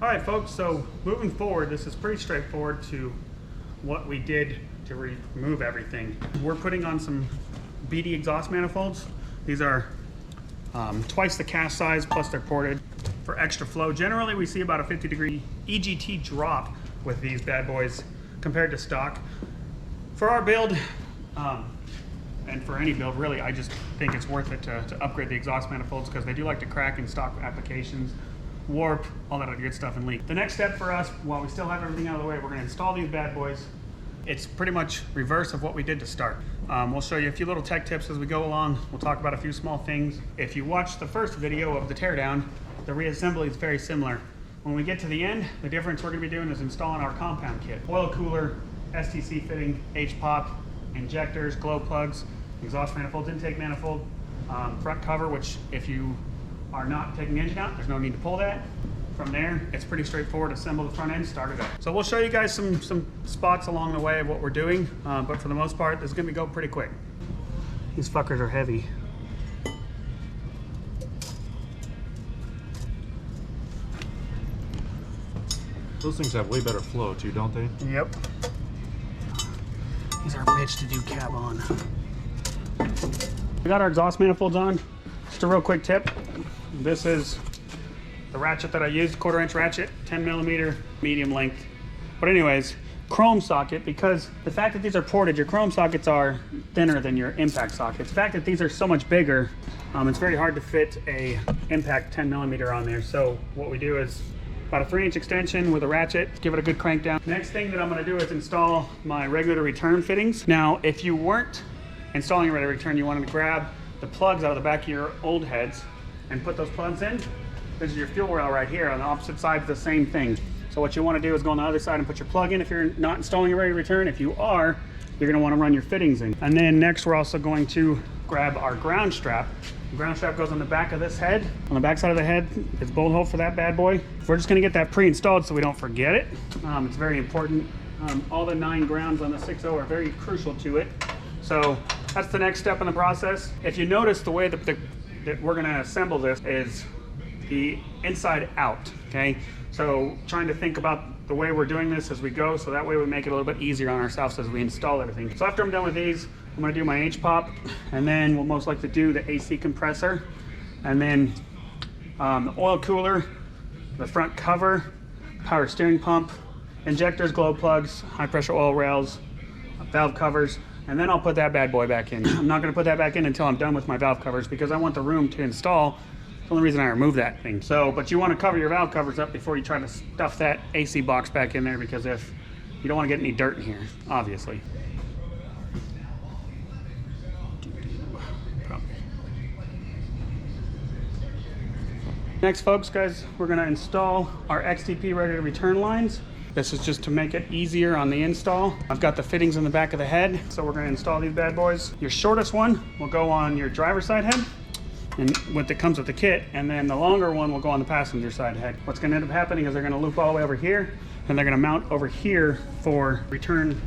All right, folks, so moving forward, this is pretty straightforward to what we did to remove everything. We're putting on some BD exhaust manifolds. These are twice the cast size, plus they're ported for extra flow. Generally, we see about a 50-degree EGT drop with these bad boys compared to stock. For our build, and for any build, really, I just think it's worth it to upgrade the exhaust manifolds because they do like to crack in stock applications, warp, all that other good stuff, and leak. The next step for us, while we still have everything out of the way, we're gonna install these bad boys. It's pretty much reverse of what we did to start. We'll show you a few little tech tips as we go along. We'll talk about a few small things. If you watched the first video of the teardown, the reassembly is very similar. When we get to the end, the difference we're gonna be doing is installing our compound kit. Oil cooler, STC fitting, H-pop, injectors, glow plugs, exhaust manifolds, intake manifold, front cover, which if you are not taking the engine out, there's no need to pull that. From there, it's pretty straightforward. Assemble the front end, start it up. So we'll show you guys some spots along the way of what we're doing, but for the most part, this is gonna go pretty quick. These fuckers are heavy. Those things have way better flow too, don't they? Yep. These are a bitch to do cab on. We got our exhaust manifolds on. Just a real quick tip. This is the ratchet that I used, 1/4 inch ratchet, 10mm, medium length. But anyways, chrome socket, because the fact that these are ported, your chrome sockets are thinner than your impact sockets. The fact that these are so much bigger, it's very hard to fit a impact 10mm on there. So what we do is about a 3-inch extension with a ratchet, give it a good crank down. Next thing that I'm gonna do is install my regular return fittings. Now, if you weren't installing a regular return, you wanted to grab the plugs out of the back of your old heads and put those plugs in. This is your fuel rail right here. On the opposite side, the same thing. So what you want to do is go on the other side and put your plug in if you're not installing a regular return. If you are, you're going to want to run your fittings in. And then next, we're also going to grab our ground strap. The ground strap goes on the back of this head. On the back side of the head, it's bolt hole for that bad boy. We're just going to get that pre-installed so we don't forget it. It's very important. All the 9 grounds on the 6.0 are very crucial to it. So that's the next step in the process. If you notice, the way that we're going to assemble this is the inside out, okay? So trying to think about the way we're doing this as we go, so that way we make it a little bit easier on ourselves as we install everything. So after I'm done with these, I'm gonna do my H-pop, and then we'll most likely do the AC compressor, and then the oil cooler, the front cover, power steering pump, injectors, glow plugs, high pressure oil rails, valve covers, and then I'll put that bad boy back in. I'm not gonna put that back in until I'm done with my valve covers because I want the room to install. The only reason I removed that thing. So, but you want to cover your valve covers up before you try to stuff that AC box back in there, because if you don't want to get any dirt in here, obviously. Next, folks, guys, we're going to install our XTP regular return lines. This is just to make it easier on the install. I've got the fittings in the back of the head, so we're going to install these bad boys. Your shortest one will go on your driver's side head, and what comes with the kit, and then the longer one will go on the passenger side head. What's gonna end up happening is they're gonna loop all the way over here, and they're gonna mount over here for return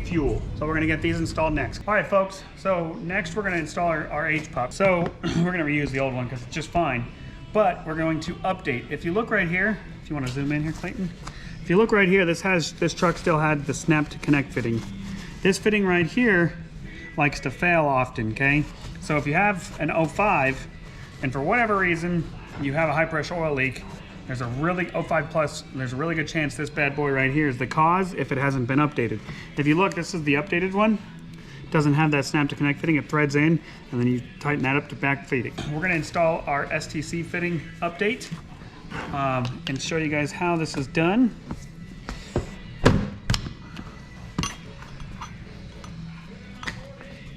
fuel. So we're gonna get these installed next. All right, folks, so next we're gonna install our H-pop. So we're gonna reuse the old one because it's just fine, but we're going to update. If you look right here, if you wanna zoom in here, Clayton. If you look right here, this truck still had the snap to connect fitting. This fitting right here likes to fail often, okay? So if you have an 05, and for whatever reason, you have a high pressure oil leak, there's a really, 05 plus, there's a really good chance this bad boy right here is the cause if it hasn't been updated. If you look, this is the updated one. It doesn't have that snap to connect fitting, it threads in, and then you tighten that up to back feeding. We're gonna install our STC fitting update and show you guys how this is done.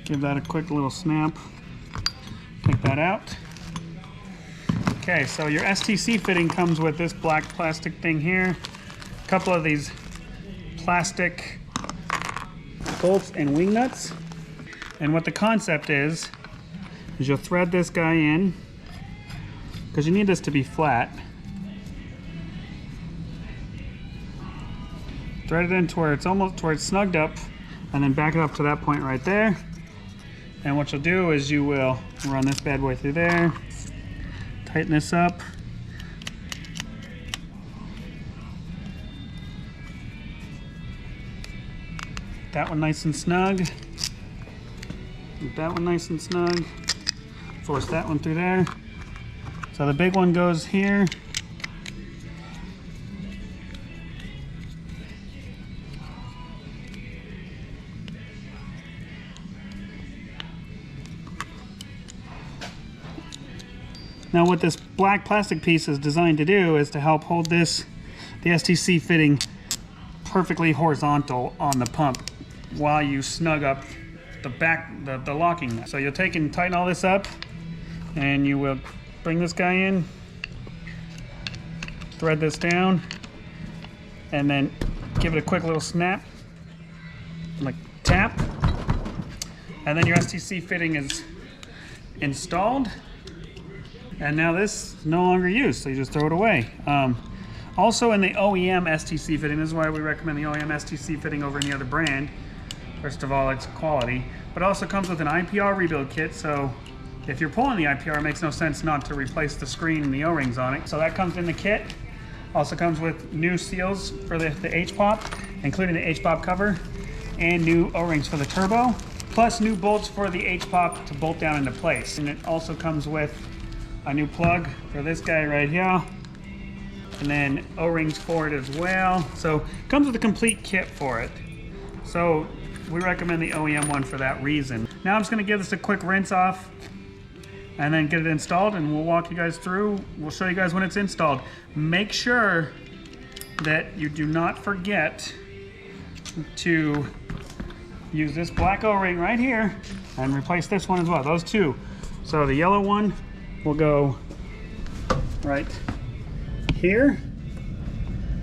Give that a quick little snap. Take that out. Okay, so your STC fitting comes with this black plastic thing here, a couple of these plastic bolts and wing nuts. And what the concept is you'll thread this guy in, because you need this to be flat. Thread it in to where it's snugged up, and then back it up to that point right there. And what you'll do is you will run this bad boy through there, tighten this up, Get that one nice and snug. Get that one nice and snug. Force that one through there. So the big one goes here. Now what this black plastic piece is designed to do is to help hold this, the STC fitting, perfectly horizontal on the pump while you snug up the back, the locking nut. So you'll take and tighten all this up, and you will bring this guy in, thread this down, and then give it a quick little snap, like tap, and then your STC fitting is installed. And now this is no longer used, so you just throw it away. Also in the OEM STC fitting, this is why we recommend the OEM STC fitting over any other brand. First of all, it's quality, but it also comes with an IPR rebuild kit, so if you're pulling the IPR, it makes no sense not to replace the screen and the O-rings on it. So that comes in the kit. Also comes with new seals for the H-pop, including the H-pop cover, and new O-rings for the turbo, plus new bolts for the H-pop to bolt down into place. And it also comes with a new plug for this guy right here, and then O-rings for it as well. So it comes with a complete kit for it. So we recommend the OEM one for that reason. Now I'm just gonna give this a quick rinse off and then get it installed, and we'll walk you guys through. We'll show you guys when it's installed. Make sure that you do not forget to use this black O-ring right here and replace this one as well, those two. So the yellow one will go right here.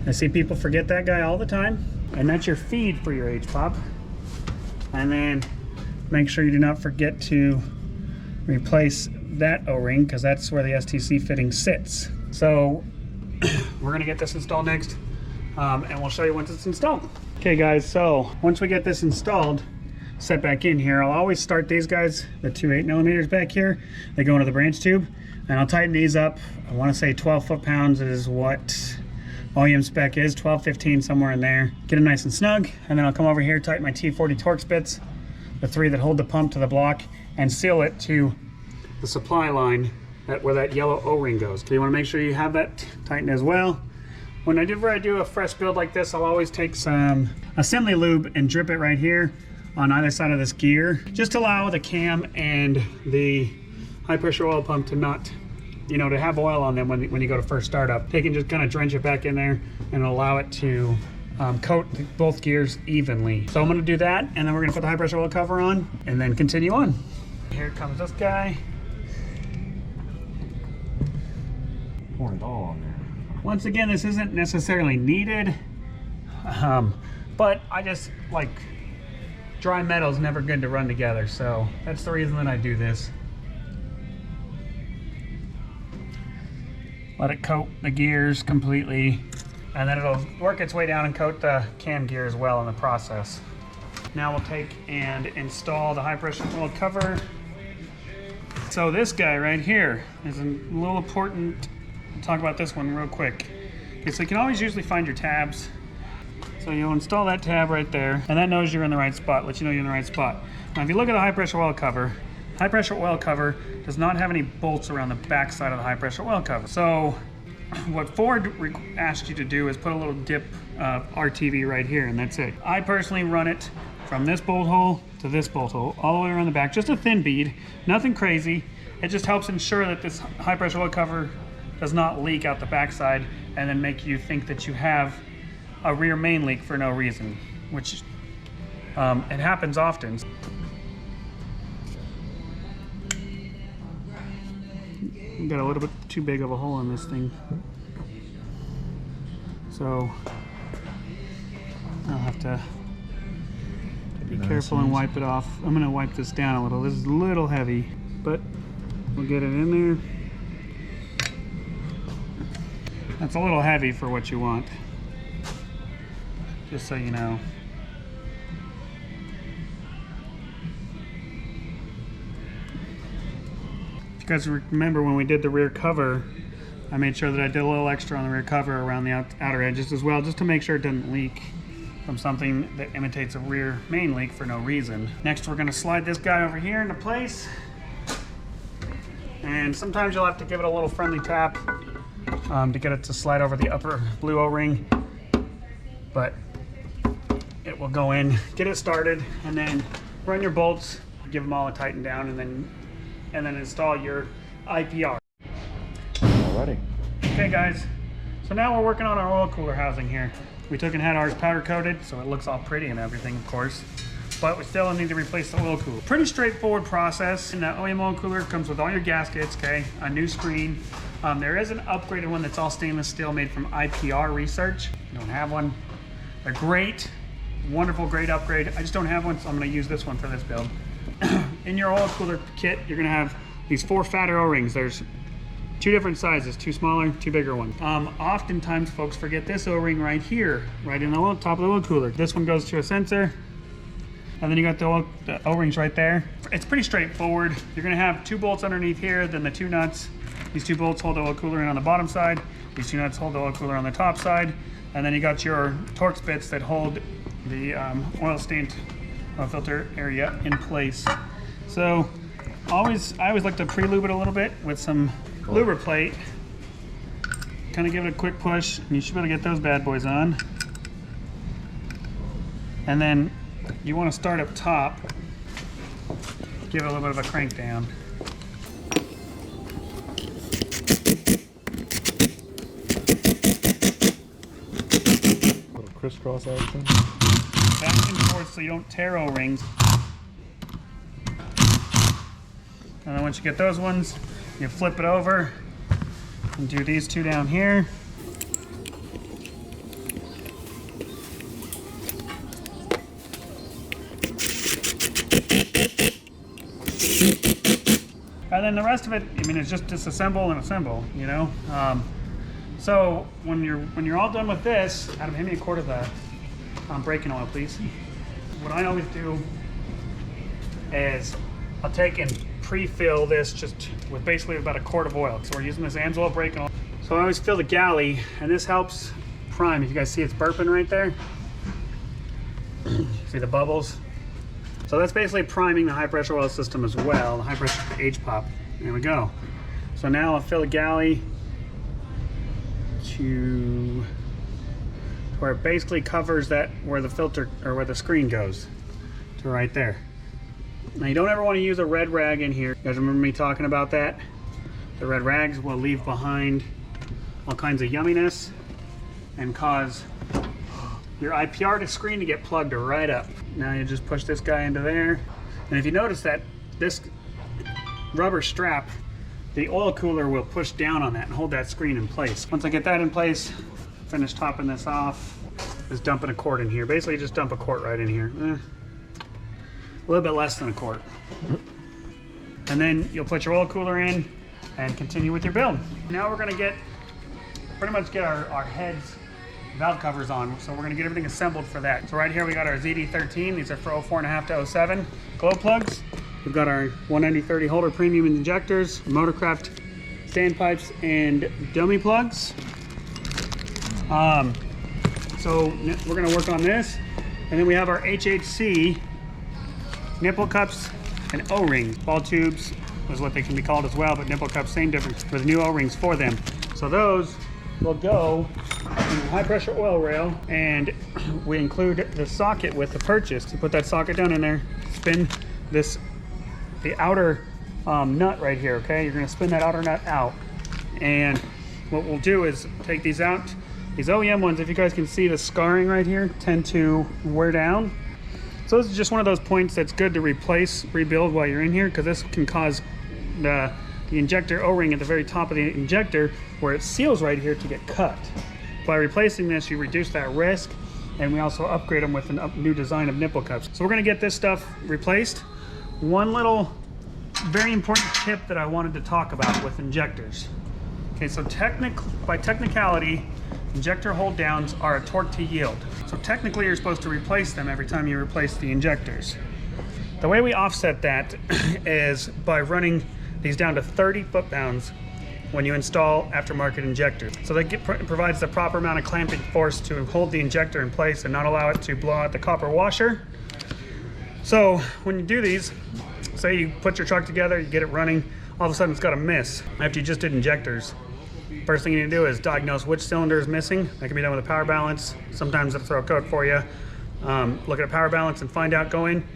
I see people forget that guy all the time, and that's your feed for your H-pop. And then make sure you do not forget to replace that O-ring, because that's where the STC fitting sits. So we're gonna get this installed next, and we'll show you once it's installed. Okay guys, so once we get this installed, set back in here, I'll always start these guys, the two 8mm back here, they go into the branch tube, and I'll tighten these up. I want to say 12 foot-pounds is what OEM spec is, 12, 15, somewhere in there. Get them nice and snug, and then I'll come over here, tighten my T40 Torx bits, the three that hold the pump to the block, and seal it to the supply line where that yellow O-ring goes. So you want to make sure you have that tightened as well. Whenever I do a fresh build like this, I'll always take some assembly lube and drip it right here on either side of this gear, just to allow the cam and the high pressure oil pump to not, to have oil on them when you go to first start up. They can just kind of drench it back in there and allow it to coat both gears evenly. So I'm gonna do that, and then we're gonna put the high pressure oil cover on and then continue on. Here comes this guy. Pouring it all on there. Once again, this isn't necessarily needed, but I just like, dry metal is never good to run together, so that's the reason that I do this. Let it coat the gears completely, and then it'll work its way down and coat the cam gear as well in the process. Now we'll take and install the high pressure oil cover. So this guy right here is a little important. I'll talk about this one real quick. Okay, so you can always usually find your tabs. So you'll install that tab right there, and that knows you're in the right spot, lets you know you're in the right spot. Now if you look at the high pressure oil cover does not have any bolts around the back side of the high pressure oil cover. So what Ford asked you to do is put a little dip RTV right here, and that's it. I personally run it from this bolt hole to this bolt hole, all the way around the back, just a thin bead, nothing crazy. It just helps ensure that this high pressure oil cover does not leak out the backside and then make you think that you have a rear main leak for no reason, which it happens often. Got a little bit too big of a hole in this thing, so I'll have to be careful and wipe it off. I'm gonna wipe this down a little. This is a little heavy, but we'll get it in there. That's a little heavy for what you want, just so you know. If you guys remember when we did the rear cover, I made sure that I did a little extra on the rear cover around the outer edges as well, just to make sure it didn't leak. from something that imitates a rear main leak for no reason. Next, we're gonna slide this guy over here into place. And sometimes you'll have to give it a little friendly tap to get it to slide over the upper blue O-ring, but it will go in, get it started, and then run your bolts, give them all a tighten down, and then install your IPR. Alrighty. Okay guys, so now we're working on our oil cooler housing here. We took and had ours powder coated, so it looks all pretty and everything, of course. But we still need to replace the oil cooler. Pretty straightforward process. And the OEM oil cooler comes with all your gaskets, okay? A new screen. There is an upgraded one that's all stainless steel made from IPR Research. If you don't have one, they're great. Wonderful, great upgrade. I just don't have one, so I'm gonna use this one for this build. In your oil cooler kit, you're gonna have these 4 fatter O-rings. There's 2 different sizes, 2 smaller, 2 bigger ones. Oftentimes folks forget this O-ring right here, right in the top of the oil cooler. This one goes to a sensor, and then you got the O-rings right there. It's pretty straightforward. You're gonna have 2 bolts underneath here, then the 2 nuts. These 2 bolts hold the oil cooler in on the bottom side. These 2 nuts hold the oil cooler on the top side. And then you got your Torx bits that hold the oil stained filter area in place. So I always like to pre-lube it a little bit with some lubriplate. Kind of give it a quick push, and you should be able to get those bad boys on. And then you want to start up top, give it a little bit of a crank down. Little crisscross action. Back and forth so you don't tear O-rings. And then once you get those ones, you flip it over and do these 2 down here. And then the rest of it, I mean, it's just disassemble and assemble, you know? So when you're all done with this, Adam, hand me a quart of the braking oil, please. What I always do is I'll take and pre-fill this just with basically about a quart of oil. So we're using this Amsoil braking oil. So I always fill the galley, and this helps prime. If you guys see it's burping right there, see the bubbles? So that's basically priming the high pressure oil system as well, the high pressure H-pop. There we go. So now I'll fill the galley to where it basically covers that, where the filter or where the screen goes, to right there. Now you don't ever want to use a red rag in here. You guys remember me talking about that? The red rags will leave behind all kinds of yumminess and cause your IPR screen to get plugged right up. Now you just push this guy into there. And if you notice that this rubber strap, the oil cooler will push down on that and hold that screen in place. Once I get that in place, finish topping this off, just dumping a quart in here. Basically just dump a quart right in here. A little bit less than a quart. And then you'll put your oil cooler in and continue with your build. Now we're gonna pretty much get our heads valve covers on. So we're gonna get everything assembled for that. So right here we got our ZD13. These are for 04.5 to 07 glow plugs. We've got our 190/30 holder premium injectors, Motorcraft standpipes, and dummy plugs. So we're gonna work on this. And then we have our HHC nipple cups and O-rings. Ball tubes is what they can be called as well, but nipple cups, same difference, with new O-rings for them. So those will go in the high pressure oil rail, and we include the socket with the purchase. To put that socket down in there, spin the outer nut right here, okay? You're gonna spin that outer nut out. And what we'll do is take these out. These OEM ones, if you guys can see the scarring right here, tend to wear down. So this is just one of those points that's good to rebuild while you're in here, because this can cause the injector O-ring at the very top of the injector, where it seals right here, to get cut. By replacing this, you reduce that risk, and we also upgrade them with a new design of nipple cups. So we're gonna get this stuff replaced. One little very important tip that I wanted to talk about with injectors. Okay, so by technicality, injector hold downs are a torque to yield. So technically you're supposed to replace them every time you replace the injectors. The way we offset that is by running these down to 30 foot-pounds when you install aftermarket injectors. So that provides the proper amount of clamping force to hold the injector in place and not allow it to blow out the copper washer. So when you do these, say you put your truck together, you get it running, all of a sudden it's got a miss after you just did injectors. First thing you need to do is diagnose which cylinder is missing. That can be done with a power balance. Sometimes it'll throw a code for you. Look at a power balance and find out going.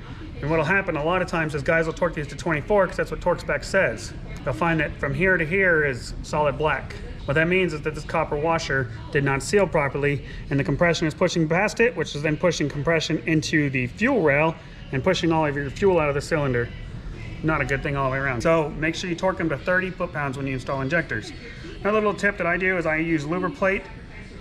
And what'll happen a lot of times is guys will torque these to 24 because that's what torque spec says. They'll find that from here to here is solid black. What that means is that this copper washer did not seal properly and the compression is pushing past it, which is then pushing compression into the fuel rail and pushing all of your fuel out of the cylinder. Not a good thing all the way around. So make sure you torque them to 30 foot-pounds when you install injectors. Another little tip that I do is I use lubricate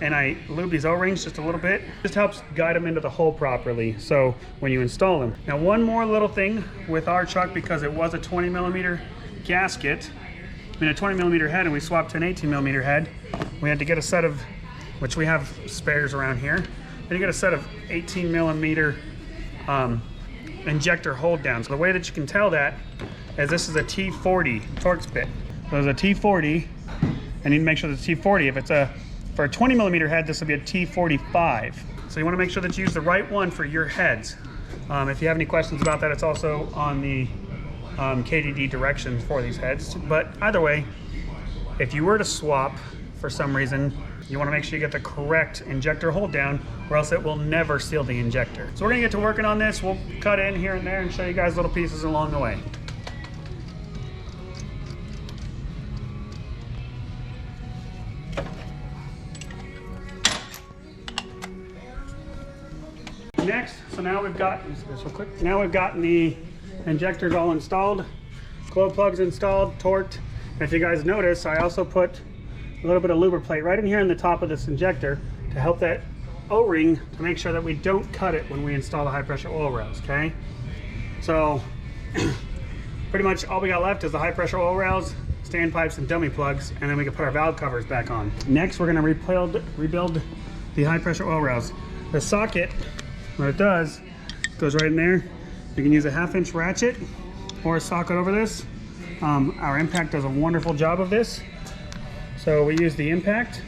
and I lube these O-rings just a little bit. Just helps guide them into the hole properly so when you install them. Now one more little thing with our truck, because it was a 20 millimeter gasket, a 20 millimeter head, and we swapped to an 18 millimeter head, we had to get a set of, which we have spares around here, we had to get a set of 18 millimeter injector hold downs. So the way that you can tell that is this is a T40 Torx bit. So there's a T40, and you need to make sure it's T40. If it's for a 20 millimeter head, this will be a T45. So you want to make sure that you use the right one for your heads. If you have any questions about that, it's also on the KDD directions for these heads. But either way, if you were to swap for some reason, you want to make sure you get the correct injector hold down, or else it will never seal the injector. So we're going to get to working on this. We'll cut in here and there and show you guys little pieces along the way. Next, so now we've got, now we've gotten the injectors all installed, glow plugs installed, torqued. And if you guys notice, I also put a little bit of lubricate right in here in the top of this injector to help that O-ring to make sure that we don't cut it when we install the high pressure oil rails, okay? So pretty much all we got left is the high pressure oil rails, standpipes and dummy plugs, and then we can put our valve covers back on. Next, we're gonna rebuild the high pressure oil rails. The socket, what it does, goes right in there. You can use a 1/2 inch ratchet or a socket over this. Our impact does a wonderful job of this. So we use the impact.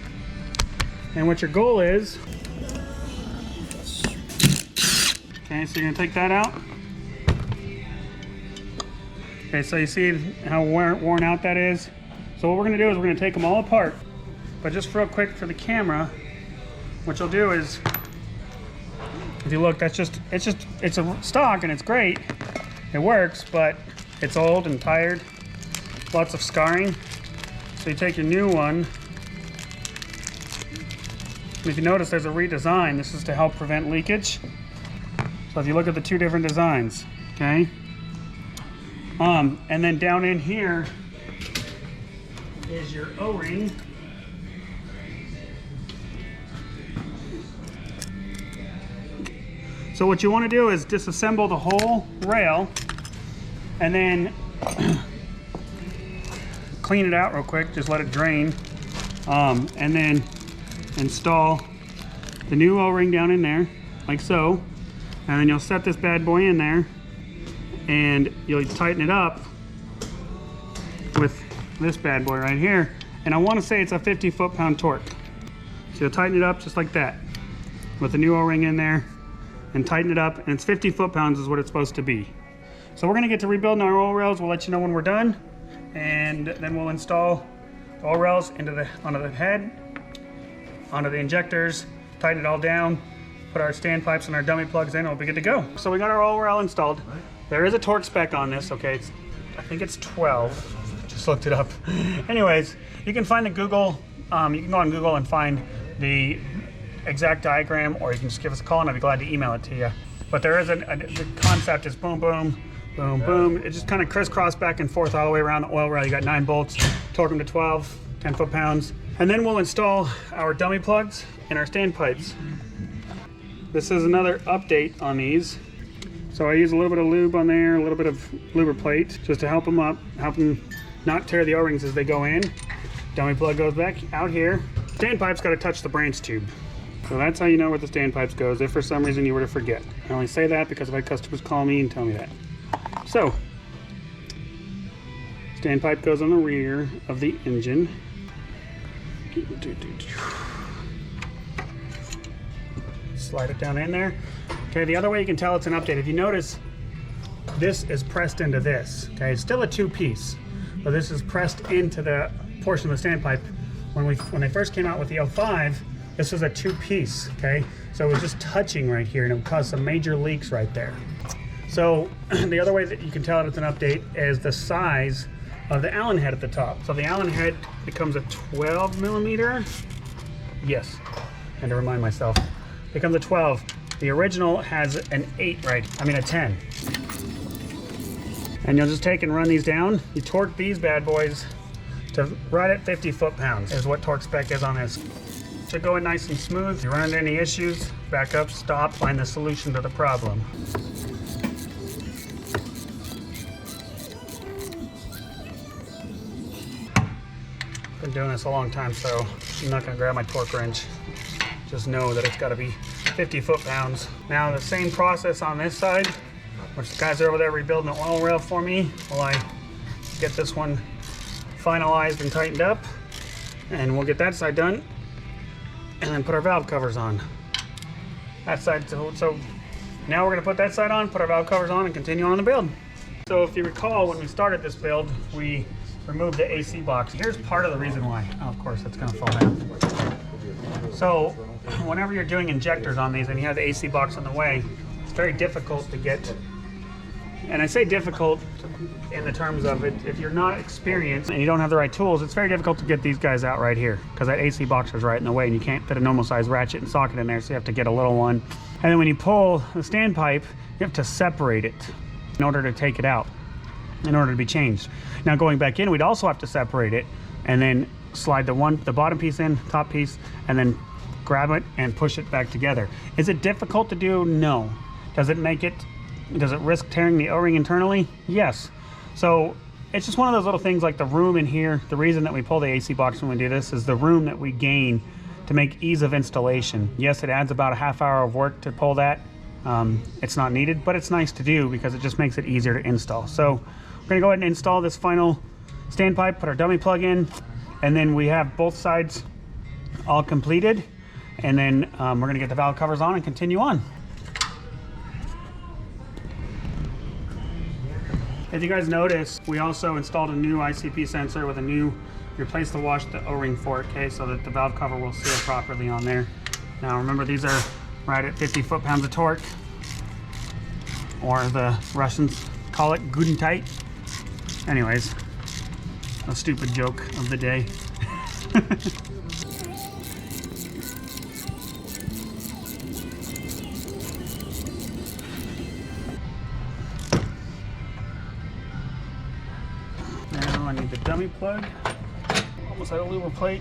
And what your goal is, okay, so you're gonna take that out. Okay, so you see how worn out that is? So what we're gonna do is we're gonna take them all apart. But just real quick for the camera, what you'll do is, if you look, it's a stock and it's great. It works, but it's old and tired. Lots of scarring. So you take your new one. And if you notice, there's a redesign. This is to help prevent leakage. So if you look at the two different designs, okay? And then down in here is your O-ring. So what you want to do is disassemble the whole rail and then clean it out real quick, just let it drain, and then install the new O-ring down in there, like so, and then you'll set this bad boy in there and you'll tighten it up with this bad boy right here, and I want to say it's a 50 foot-pound torque. So you'll tighten it up just like that with the new O-ring in there and tighten it up, and it's 50 foot-pounds is what it's supposed to be. So we're gonna get to rebuilding our oil rails. We'll let you know when we're done, and then we'll install the oil rails onto the head, onto the injectors, tighten it all down, put our standpipes and our dummy plugs in, and we'll be good to go. So we got our oil rail installed. There is a torque spec on this, okay? I think it's 12, just looked it up. Anyways, you can find the Google, you can go on Google and find the exact diagram, or you can just give us a call and I'll be glad to email it to you. But there is the concept is boom, boom, boom, boom. It just kind of crisscross back and forth all the way around the oil rail. You got 9 bolts, torque them to 12, 10 foot-pounds. And then we'll install our dummy plugs and our standpipes. This is another update on these. So I use a little bit of lube on there, a little bit of lubricate, just to help them up, help them not tear the O-rings as they go in. Dummy plug goes back out here. Standpipe's got to touch the branch tube. So that's how you know where the standpipes goes, if for some reason you were to forget. I only say that because I've had customers call me and tell me that. So, Standpipe goes on the rear of the engine. Slide it down in there. Okay, the other way you can tell it's an update, if you notice, this is pressed into this. Okay, it's still a two-piece, but this is pressed into the portion of the standpipe. When they first came out with the 05, this was a two-piece. Okay, so it was just touching right here, and it would cause some major leaks right there. So the other way that you can tell it's an update is the size of the Allen head at the top. So the Allen head becomes a 12 millimeter. Yes, and to remind myself, becomes a 12. The original has an 8, a 10. And you'll just take and run these down. You torque these bad boys to right at 50 foot-pounds is what torque spec is on this. Should go in nice and smooth. If you run into any issues, back up, stop, find the solution to the problem. Been doing this a long time, so I'm not gonna grab my torque wrench. Just know that it's gotta be 50 foot-pounds. Now the same process on this side, which the guys are over there rebuilding the oil rail for me while I get this one finalized and tightened up. And we'll get that side done and then put our valve covers on. That side, so now we're gonna put that side on, put our valve covers on, and continue on the build. So if you recall, when we started this build, we removed the AC box. Here's part of the reason why. Oh, of course, it's gonna fall down. So whenever you're doing injectors on these and you have the AC box in the way, it's very difficult to get, and I say difficult in the terms of it, if you're not experienced and you don't have the right tools, it's very difficult to get these guys out right here because that AC box is right in the way and you can't fit a normal size ratchet and socket in there, so you have to get a little one. And then when you pull the standpipe, you have to separate it in order to take it out, in order to be changed. Now going back in, we'd also have to separate it and then slide the bottom piece in, top piece, and then grab it and push it back together. Is it difficult to do? No. Does it risk tearing the O-ring internally? Yes. So it's just one of those little things like the room in here. The reason that we pull the AC box when we do this is the room that we gain to make ease of installation. Yes, it adds about a half hour of work to pull that. It's not needed, but it's nice to do because it just makes it easier to install. So we're gonna go ahead and install this final standpipe, put our dummy plug in, and then we have both sides all completed. And then we're gonna get the valve covers on and continue on. If you guys notice, we also installed a new ICP sensor with replaced the O-ring for it, okay, so that the valve cover will seal properly on there. Now remember, these are right at 50 foot-pounds of torque, or the Russians call it good and tight. Anyways, a stupid joke of the day. Now I need the dummy plug. Almost had a luber plate.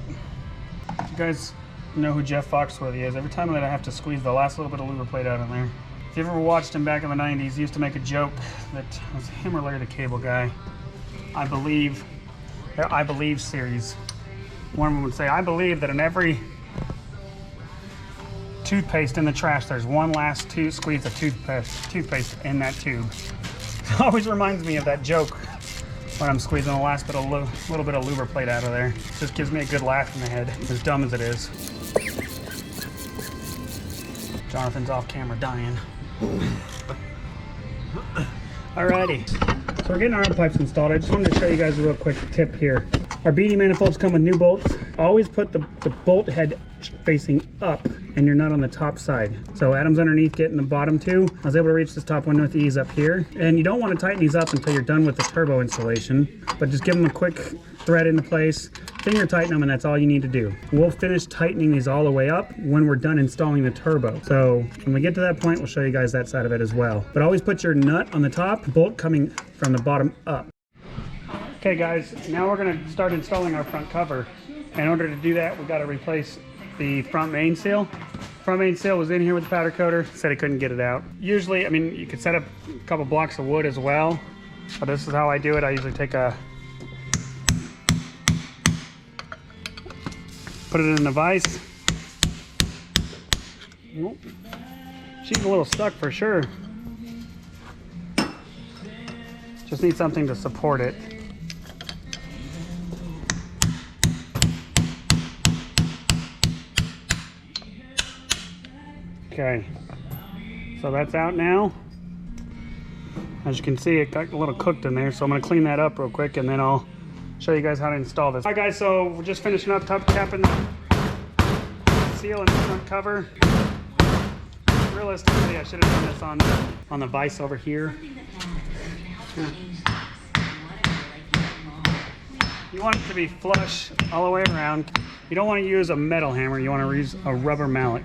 You guys know who Jeff Foxworthy is. Every time that I have to squeeze the last little bit of luber plate out of there. If you ever watched him back in the 90s, he used to make a joke that was him or Larry the Cable Guy. I believe series. One of them would say, I believe that in every toothpaste in the trash, there's one last squeeze of toothpaste in that tube. It always reminds me of that joke when I'm squeezing the last bit of little bit of luber plate out of there. It just gives me a good laugh in the head, as dumb as it is. Jonathan's off camera dying. Alrighty, so we're getting our other pipes installed. I just wanted to show you guys a real quick tip here. Our BD manifolds come with new bolts. Always put the bolt head facing up and your nut on the top side. So Adam's underneath getting the bottom two. I was able to reach this top one with ease up here. And you don't want to tighten these up until you're done with the turbo installation, but just give them a quick thread into place, finger tighten them, and that's all you need to do. We'll finish tightening these all the way up when we're done installing the turbo. So when we get to that point, we'll show you guys that side of it as well. But always put your nut on the top, bolt coming from the bottom up. Okay guys, now we're gonna start installing our front cover. In order to do that, we've got to replace the front main seal. Front main seal was in here with the powder coater, said he couldn't get it out. Usually, I mean, you could set up a couple blocks of wood as well, but this is how I do it. I usually take put it in the vise. Nope. She's a little stuck for sure. Just need something to support it. Okay, so that's out now. As you can see, it got a little cooked in there, so I'm gonna clean that up real quick and then I'll show you guys how to install this. All right guys, so we're just finishing up top capping the seal and the front cover. Realistically, I should have done this on the vise over here. Yeah. You want it to be flush all the way around. You don't want to use a metal hammer, you want to use a rubber mallet.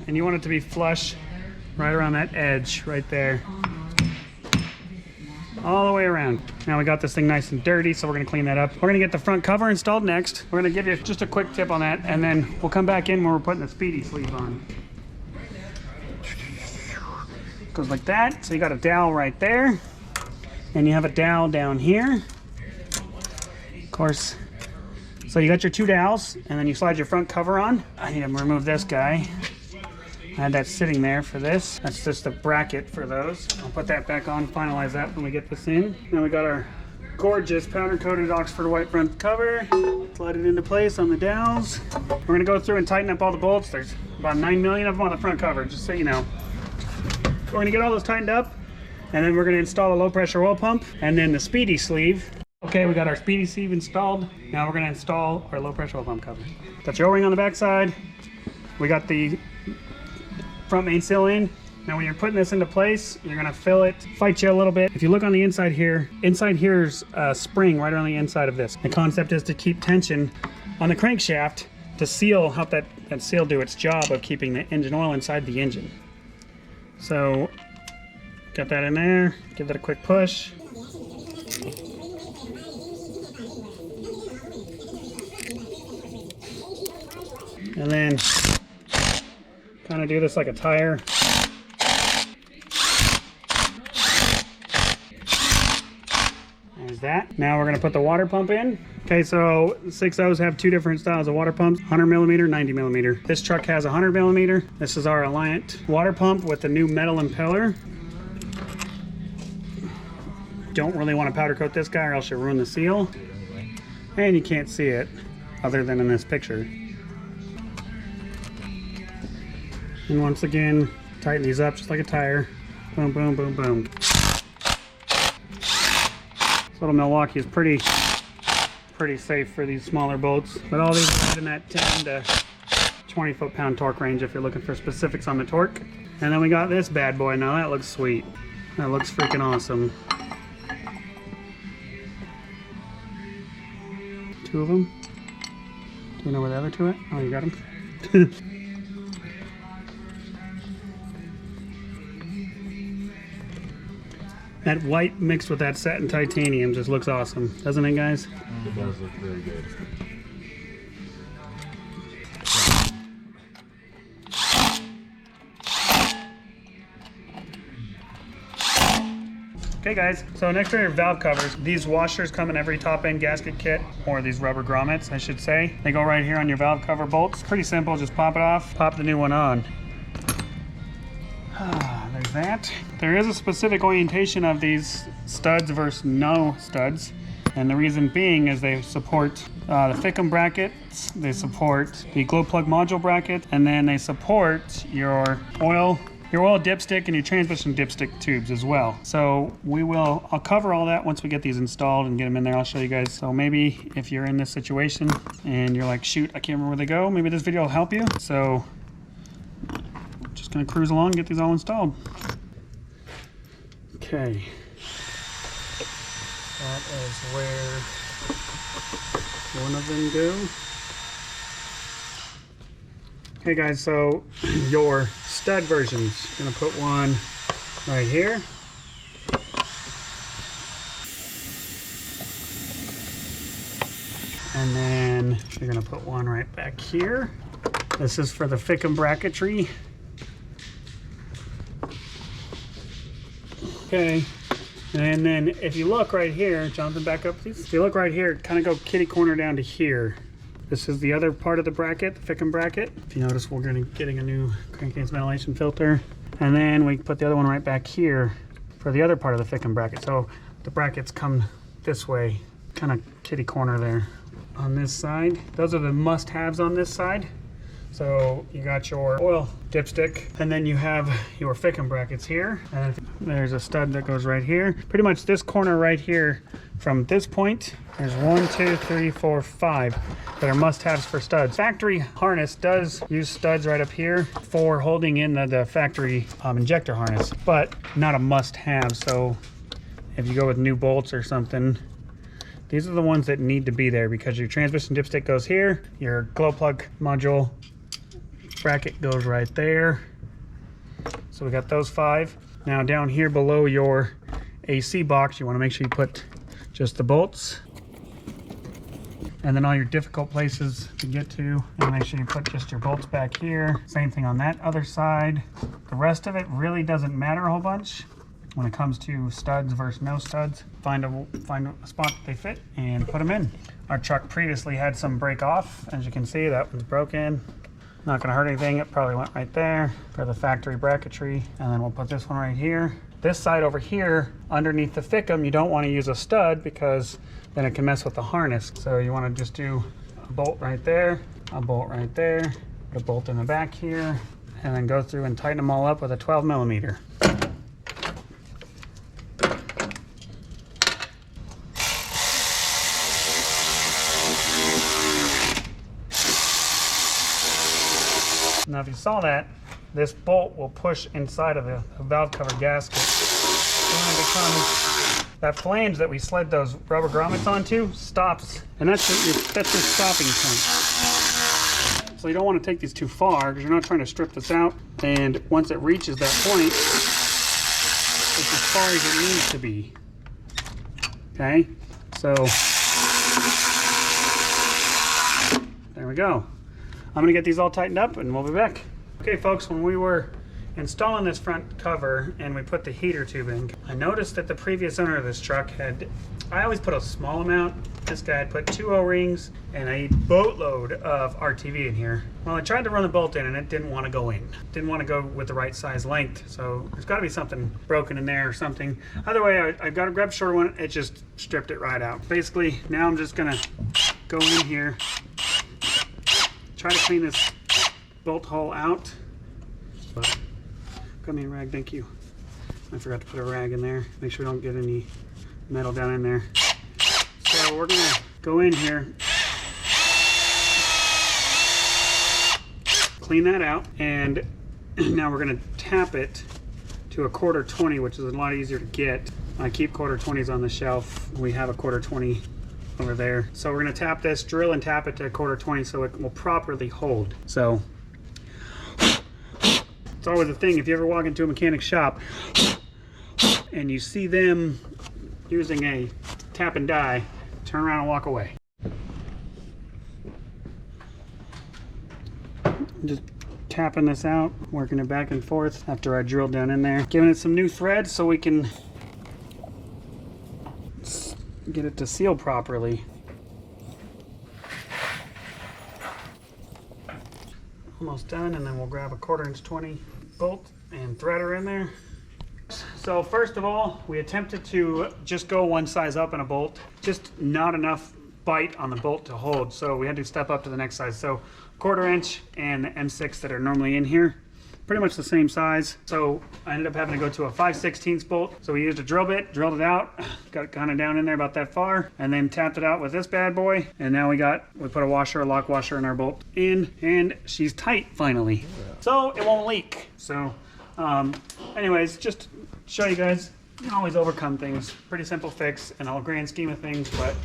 And you want it to be flush right around that edge right there. All the way around. Now we got this thing nice and dirty, so we're gonna clean that up. We're gonna get the front cover installed next. We're gonna give you just a quick tip on that, and then we'll come back in when we're putting the speedy sleeve on. Goes like that. So you got a dowel right there, and you have a dowel down here. Of course. So you got your 2 dowels, and then you slide your front cover on. I need to remove this guy. I had that sitting there for this. That's just a bracket for those. I'll put that back on, finalize that when we get this in. Now we got our gorgeous powder-coated Oxford white front cover. Slide it into place on the dowels. We're gonna go through and tighten up all the bolts. There's about 9 million of them on the front cover, just so you know. We're gonna get all those tightened up, and then we're gonna install a low pressure oil pump, and then the speedy sleeve. Okay, we got our speedy sleeve installed. Now we're gonna install our low pressure oil pump cover. Got your O-ring on the back side. We got the front main seal in. Now when you're putting this into place, you're gonna fill it, fight you a little bit. If you look on the inside here's a spring right around the inside of this. The concept is to keep tension on the crankshaft to seal, help that seal do its job of keeping the engine oil inside the engine. So, get that in there, give that a quick push. And then kind of do this like a tire. There's that. Now we're gonna put the water pump in. Okay, so 6.0s have 2 different styles of water pumps, 100 millimeter, 90 millimeter. This truck has 100 millimeter. This is our Alliant water pump with the new metal impeller. Don't really want to powder coat this guy or else you'll ruin the seal. And you can't see it other than in this picture. And once again, tighten these up just like a tire. Boom, boom, boom, boom. This little Milwaukee is pretty safe for these smaller bolts. But all these are in that 10 to 20 foot-pound torque range if you're looking for specifics on the torque. And then we got this bad boy. Now that looks sweet. That looks freaking awesome. 2 of them. Do you know where the other 2 are? Oh, you got them? That white mixed with that satin titanium just looks awesome, doesn't it, guys? It does look very good. Okay guys, so next are your valve covers. These washers come in every top end gasket kit, or these rubber grommets, I should say. They go right here on your valve cover bolts. Pretty simple, just pop it off, pop the new one on. There's that. There is a specific orientation of these studs versus no studs. And the reason being is they support the Thickum brackets, they support the glow plug module bracket, and then they support your oil dipstick and your transmission dipstick tubes as well. So I'll cover all that once we get these installed and get them in there. I'll show you guys. So maybe if you're in this situation and you're like, shoot, I can't remember where they go, maybe this video will help you. So just gonna cruise along and get these all installed. Okay. That is where one of them go. Okay guys, so your stud versions. Gonna put one right here. And then you're gonna put one right back here. This is for the Thickum bracketry. Okay, and then if you look right here, Jonathan, back up please. If you look right here, kind of go kitty corner down to here. This is the other part of the bracket, the Thickum bracket. If you notice, we're getting a new crankcase ventilation filter. And then we put the other one right back here for the other part of the Thickum bracket. So the brackets come this way, kind of kitty corner there. On this side, those are the must-haves on this side. So you got your oil dipstick, and then you have your thickum brackets here, and there's a stud that goes right here. Pretty much this corner right here, from this point, there's 1, 2, 3, 4, 5 that are must-haves for studs. Factory harness does use studs right up here for holding in the factory injector harness, but not a must-have. So if you go with new bolts or something, these are the ones that need to be there, because your transmission dipstick goes here, your glow plug module bracket goes right there. So we got those 5. Now down here below your AC box, you want to make sure you put just the bolts, and then all your difficult places to get to, and make sure you put just your bolts back here. Same thing on that other side. The rest of it really doesn't matter a whole bunch when it comes to studs versus no studs. Find a spot that they fit and put them in. Our truck previously had some break off. As you can see, that one's broken. Not gonna hurt anything. It probably went right there for the factory bracketry. And then we'll put this one right here. This side over here, underneath the thickum, you don't want to use a stud, because then it can mess with the harness. So you want to just do a bolt right there, a bolt right there, a bolt in the back here, and then go through and tighten them all up with a 12mm. Now if you saw that, this bolt will push inside of the valve cover gasket. And when it becomes, that flange that we slid those rubber grommets onto stops, and that's your stopping point. So you don't want to take these too far, because you're not trying to strip this out. And once it reaches that point, it's as far as it needs to be. Okay, so there we go. I'm gonna get these all tightened up and we'll be back. Okay folks, when we were installing this front cover and we put the heater tube in, I noticed that the previous owner of this truck I always put a small amount. This guy had put 2 O-rings and a boatload of RTV in here. Well, I tried to run the bolt in and it didn't want to go in. Didn't want to go with the right size length. So there's got to be something broken in there or something. Either way, I got a grab short one. It just stripped it right out. Basically, now I'm just gonna go in here, try to clean this bolt hole out. Come here, rag, thank you. I forgot to put a rag in there. Make sure we don't get any metal down in there. So we're gonna go in here, clean that out, and now we're gonna tap it to a 1/4-20, which is a lot easier to get. I keep 1/4-20s on the shelf. We have a 1/4-20 over there. So we're gonna tap this, drill and tap it to a 1/4-20 so it will properly hold. So it's always a thing, if you ever walk into a mechanic shop and you see them using a tap and die, turn around and walk away. Just tapping this out, working it back and forth after I drilled down in there. Giving it some new thread so we can get it to seal properly. Almost done, and then we'll grab a 1/4-20 bolt and thread her in there. So first of all, we attempted to just go one size up in a bolt, just not enough bite on the bolt to hold, so we had to step up to the next size. So 1/4 inch and the M6 that are normally in here, pretty much the same size. So I ended up having to go to a 5/16 bolt. So we used a drill bit, drilled it out, got it kind of down in there about that far, and then tapped it out with this bad boy. And now we put a washer, a lock washer in our bolt in, and she's tight finally. So it won't leak. So anyways, just to show you guys, you can always overcome things. Pretty simple fix in a grand scheme of things, but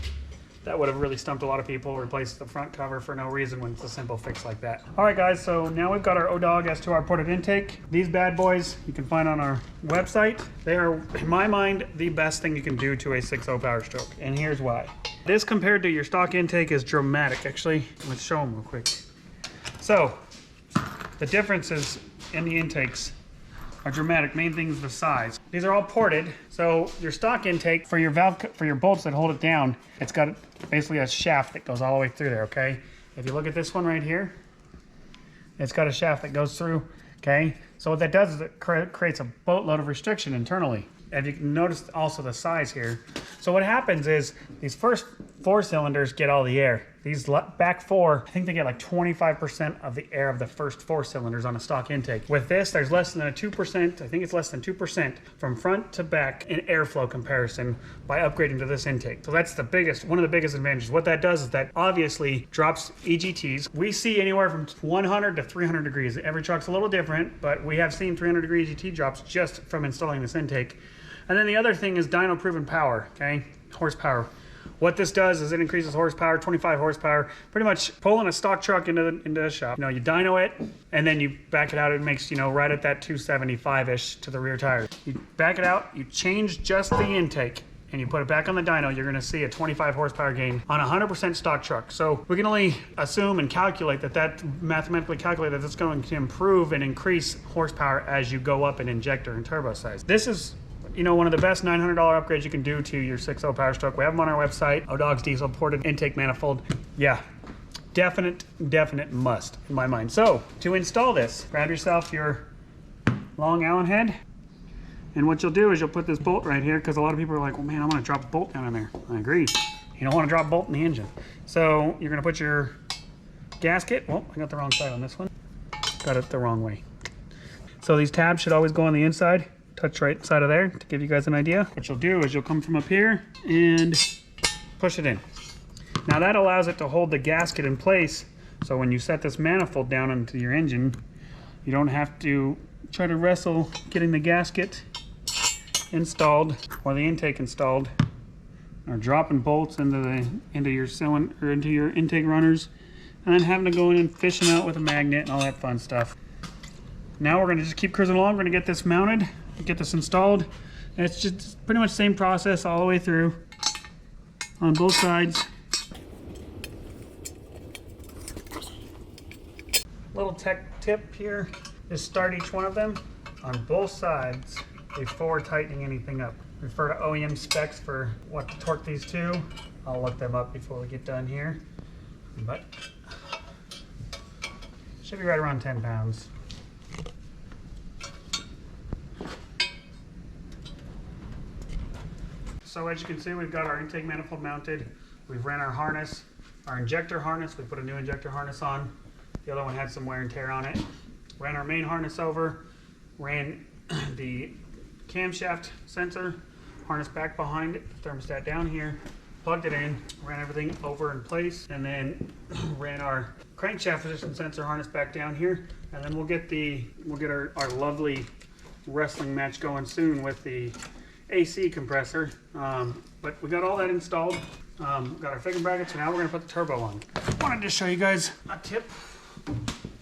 that would have really stumped a lot of people. Replace the front cover for no reason when it's a simple fix like that. All right guys, so now we've got our O-Dog S2R ported intake. These bad boys you can find on our website. They are, in my mind, the best thing you can do to a 6.0 Power Stroke, and here's why. This compared to your stock intake is dramatic. Actually, let's show them real quick. So the differences in the intakes are dramatic. Main thing is the size. These are all ported. So your stock intake for your valve, for your bolts that hold it down, it's got basically a shaft that goes all the way through there, okay? If you look at this one right here, it's got a shaft that goes through, okay? So what that does is it creates a boatload of restriction internally. And you can notice also the size here. So what happens is these first 4 cylinders get all the air. These back 4, I think they get like 25% of the air of the first 4 cylinders on a stock intake. With this, there's less than a 2%, I think it's less than 2% from front to back in airflow comparison by upgrading to this intake. So that's the biggest, one of the biggest advantages. What that does is that obviously drops EGTs. We see anywhere from 100 to 300 degrees. Every truck's a little different, but we have seen 300 degree EGT drops just from installing this intake. And then the other thing is dyno proven power, okay? Horsepower. What this does is it increases horsepower, 25 horsepower, pretty much pulling a stock truck into the shop. You know, you dyno it, and then you back it out. It makes, you know, right at that 275-ish to the rear tire. You back it out, you change just the intake, and you put it back on the dyno, you're gonna see a 25 horsepower gain on a 100% stock truck. So we can only assume and calculate that mathematically calculate that it's going to improve and increase horsepower as you go up in injector and turbo size. This is, you know, one of the best $900 upgrades you can do to your 6.0 Power Stroke. We have them on our website. O'Dog's Diesel ported intake manifold. Yeah, definite must in my mind. So to install this, grab yourself your long Allen head. And what you'll do is you'll put this bolt right here, because a lot of people are like, well, man, I'm gonna drop a bolt down in there. I agree. You don't wanna drop a bolt in the engine. So you're gonna put your gasket, well, I got the wrong side on this one. Got it the wrong way. So these tabs should always go on the inside. Touch right side of there to give you guys an idea. What you'll do is you'll come from up here and push it in. Now that allows it to hold the gasket in place, so when you set this manifold down into your engine, you don't have to try to wrestle getting the gasket installed or the intake installed, or dropping bolts into your cylinder or into your intake runners, and then having to go in and fish them out with a magnet and all that fun stuff. Now we're gonna just keep cruising along. We're gonna get this mounted, get this installed, and it's just pretty much the same process all the way through on both sides. Little tech tip here is start each one of them on both sides before tightening anything up. Refer to OEM specs for what to torque these to. I'll look them up before we get done here, but should be right around 10 pounds. So as you can see, we've got our intake manifold mounted. We've ran our harness, our injector harness. We put a new injector harness on. The other one had some wear and tear on it. Ran our main harness over, ran the camshaft sensor harness back behind it, thermostat down here, plugged it in, ran everything over in place, and then ran our crankshaft position sensor harness back down here, and then we'll get our lovely wrestling match going soon with the AC compressor. But we got all that installed. Got our figure brackets, and now we're gonna put the turbo on. Wanted to show you guys a tip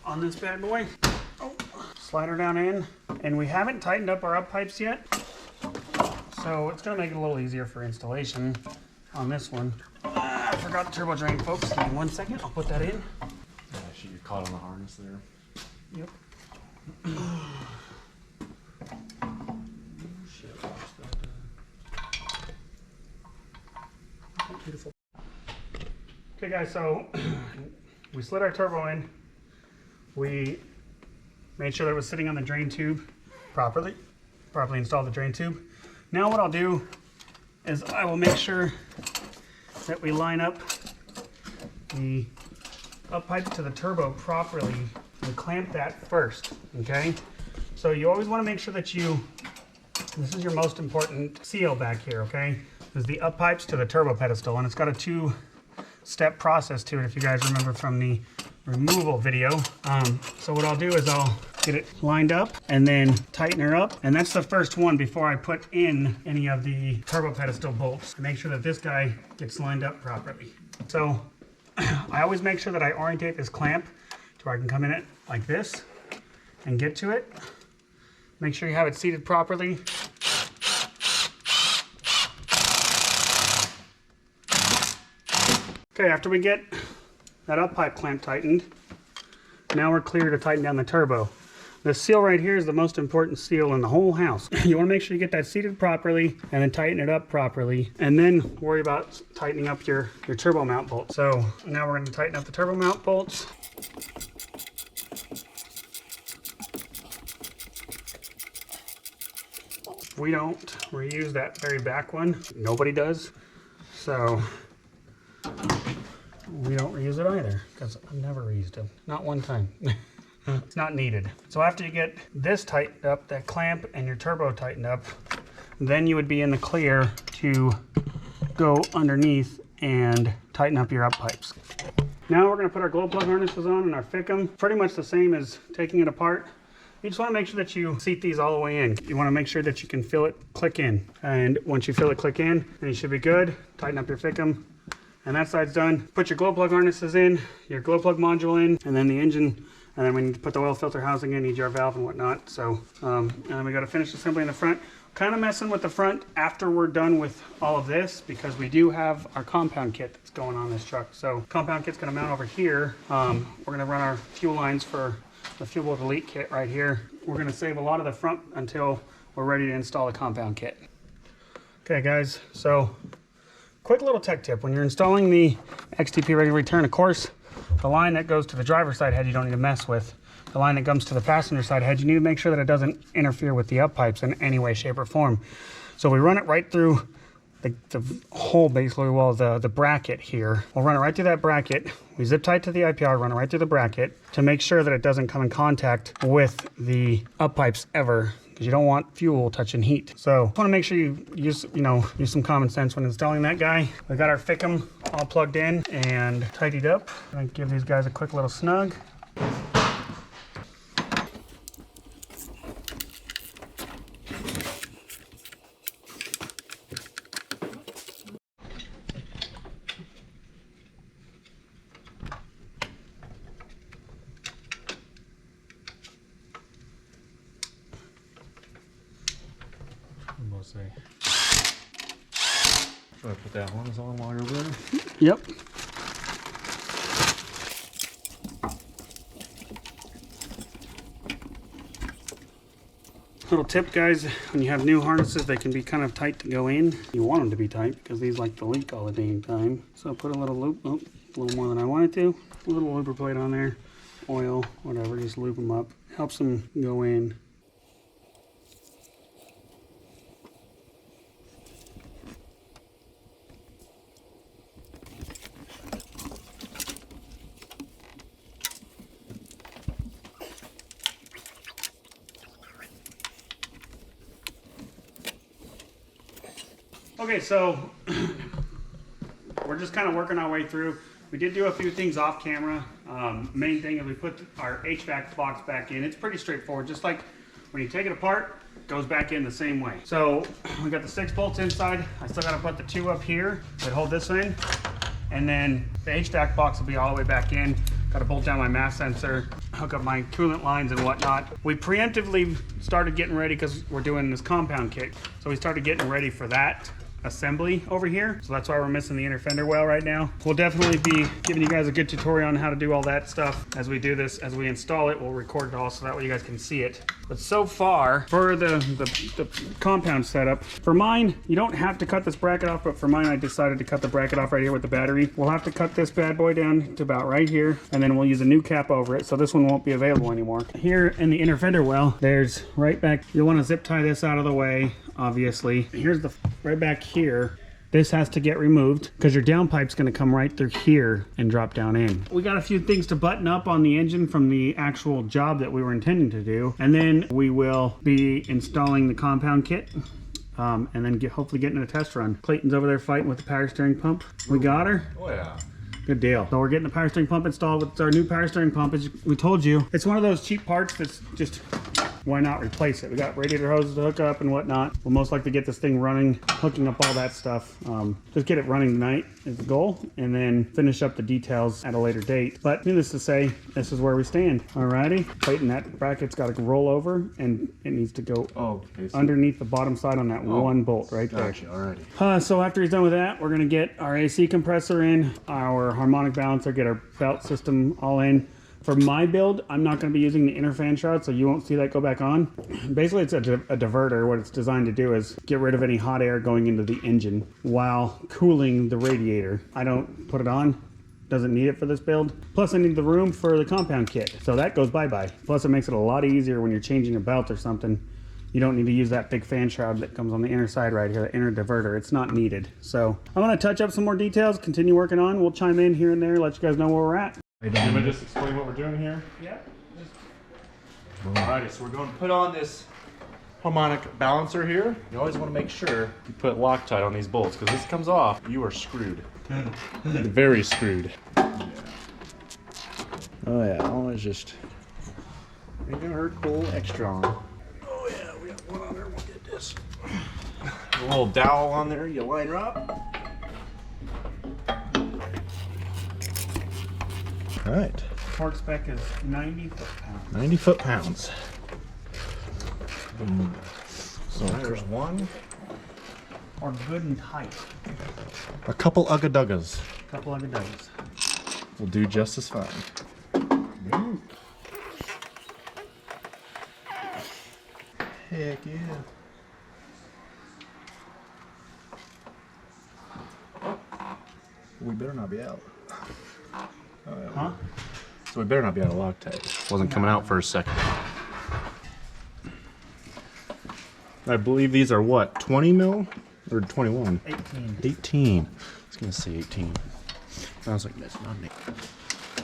on this bad boy. Oh, slide her down in, and we haven't tightened up our up pipes yet, so it's gonna make it a little easier for installation on this one. I forgot the turbo drain, folks. Give me 1 second, I'll put that in. Yeah, she get caught on the harness there. Yep. Beautiful. Okay guys, so we slid our turbo in. We made sure that it was sitting on the drain tube properly installed the drain tube. Now what I'll do is I will make sure that we line up the up pipes to the turbo properly and clamp that first, okay? So you always want to make sure that this is your most important seal back here, okay? Is the up pipes to the turbo pedestal, and it's got a 2-step process to it if you guys remember from the removal video. So what I'll do is I'll get it lined up and then tighten her up, and that's the first one before I put in any of the turbo pedestal bolts. Make sure that this guy gets lined up properly. So I always make sure that I orientate this clamp to where I can come in it like this and get to it. Make sure you have it seated properly. Okay, after we get that up pipe clamp tightened, now we're clear to tighten down the turbo. The seal right here is the most important seal in the whole house. You want to make sure you get that seated properly and then tighten it up properly, and then worry about tightening up your turbo mount bolt. So now we're going to tighten up the turbo mount bolts. We don't reuse that very back one. Nobody does. So we don't reuse it either, because I've never reused it. Not one time. It's not needed. So after you get this tightened up, that clamp and your turbo tightened up, then you would be in the clear to go underneath and tighten up your up pipes. Now we're going to put our glow plug harnesses on and our thick them. Pretty much the same as taking it apart. You just want to make sure that you seat these all the way in. You want to make sure that you can feel it click in. And once you feel it click in, then you should be good. Tighten up your thickum. And that side's done. Put your glow plug harnesses in, your glow plug module in, and then the engine. And then we need to put the oil filter housing in, need your valve and whatnot. So, and then we got to finish assembly in the front. Kind of messing with the front after we're done with all of this, because we do have our compound kit that's going on this truck. So compound kit's going to mount over here. We're going to run our fuel lines for the Fuel Elite kit right here. We're going to save a lot of the front until we're ready to install the compound kit. Okay guys, so quick little tech tip. When you're installing the XTP ready to return, of course, the line that goes to the driver's side head you don't need to mess with. The line that comes to the passenger side head, you need to make sure that it doesn't interfere with the up pipes in any way, shape, or form. So we run it right through the hole, basically, well, the bracket here. We'll run it right through that bracket. We zip tight to the IPR, run it right through the bracket to make sure that it doesn't come in contact with the up pipes ever, because you don't want fuel touching heat. So want to make sure you use some common sense when installing that guy. We got our thickum all plugged in and tidied up. I'm gonna give these guys a quick little snug. Should I put that one on while you're over there? Yep. Little tip, guys, when you have new harnesses, they can be kind of tight to go in. You want them to be tight because these like to leak all the dang time. So put a little loop, a little more than I wanted to. A little looper plate on there, oil, whatever, just lube them up. Helps them go in. Okay, so we're just kind of working our way through. We did do a few things off camera. Main thing is we put our HVAC box back in. It's pretty straightforward. Just like when you take it apart, it goes back in the same way. So we got the 6 bolts inside. I still got to put the 2 up here that hold this in. And then the HVAC box will be all the way back in. Got to bolt down my mass sensor, hook up my coolant lines and whatnot. We preemptively started getting ready because we're doing this compound kit. So we started getting ready for that assembly over here. So that's why we're missing the inner fender well right now. We'll definitely be giving you guys a good tutorial on how to do all that stuff as we do this. As we install it, we'll record it all so that way you guys can see it. But so far, for the compound setup, for mine, you don't have to cut this bracket off, but for mine, I decided to cut the bracket off right here with the battery. We'll have to cut this bad boy down to about right here, and then we'll use a new cap over it, so this one won't be available anymore. Here in the inner fender well, there's right back, you'll want to zip tie this out of the way, obviously. Here's the, right back here. This has to get removed because your downpipe's going to come right through here and drop down in. We got a few things to button up on the engine from the actual job that we were intending to do. And then we will be installing the compound kit and then hopefully getting a test run. Clayton's over there fighting with the power steering pump. We got her. Oh yeah. Good deal. So we're getting the power steering pump installed with our new power steering pump. As we told you, it's one of those cheap parts that's just, why not replace it? We got radiator hoses to hook up and whatnot. We'll most likely get this thing running, hooking up all that stuff. Just get it running tonight is the goal, and then finish up the details at a later date. But needless to say, this is where we stand. Alrighty, Clayton, that bracket's got to roll over, and it needs to go underneath the bottom side on that one bolt right there. Gotcha, alrighty. So after he's done with that, we're gonna get our AC compressor in, our harmonic balancer, get our belt system all in. For my build, I'm not going to be using the inner fan shroud, so you won't see that go back on. Basically, it's a diverter. What it's designed to do is get rid of any hot air going into the engine while cooling the radiator. I don't put it on. Doesn't need it for this build. Plus, I need the room for the compound kit, so that goes bye-bye. Plus, it makes it a lot easier when you're changing a belt or something. you don't need to use that big fan shroud that comes on the inner side right here, the inner diverter. It's not needed. So I'm gonna touch up some more details, continue working on. We'll chime in here and there, let you guys know where we're at. You want me to just explain what we're doing here? Yeah. Alrighty, so we're going to put on this harmonic balancer here. You always want to make sure you put Loctite on these bolts, because this comes off, you are screwed. Very screwed. Yeah. Oh yeah, always just making her cool extra on. Oh yeah, we got one on there. We'll get this. A little dowel on there. You line her up. All right. Torque spec is 90 foot-pounds. 90 foot-pounds. So there's one. Or good and tight. A couple ugga-duggas. A couple of does. Will do just as fine. Heck yeah. We better not be out. Oh, yeah. Huh? So we better not be out of Loctite. Wasn't coming out for a second. I believe these are what, 20 mil or 21? 18. 18. I was gonna say 18. I was like, that's not me.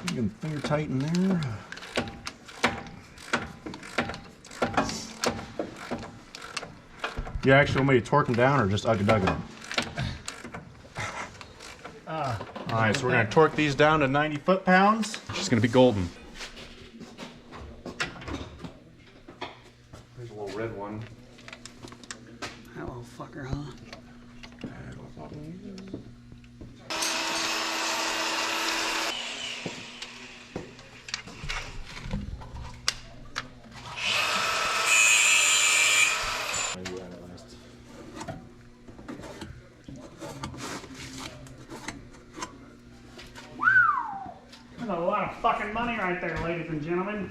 You can finger tighten there. You actually want me to torque them down or just ugga-dugga them? Alright, so we're gonna torque these down to 90 foot-pounds. She's gonna be golden. There's a little red one. That little fucker, huh? That's a lot of fucking money right there, ladies and gentlemen.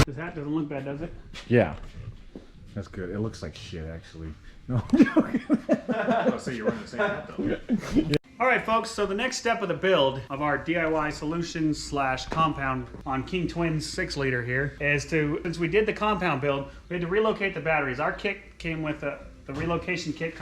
This hat doesn't look bad, does it? Yeah. That's good. It looks like shit, actually. No, I'm joking. Oh, so you're running the same hat though. Yeah. All right, folks, so the next step of the build of our DIY solution / compound on King Twins 6-liter here is to, since we did the compound build, we had to relocate the batteries. Our kit came with the relocation kit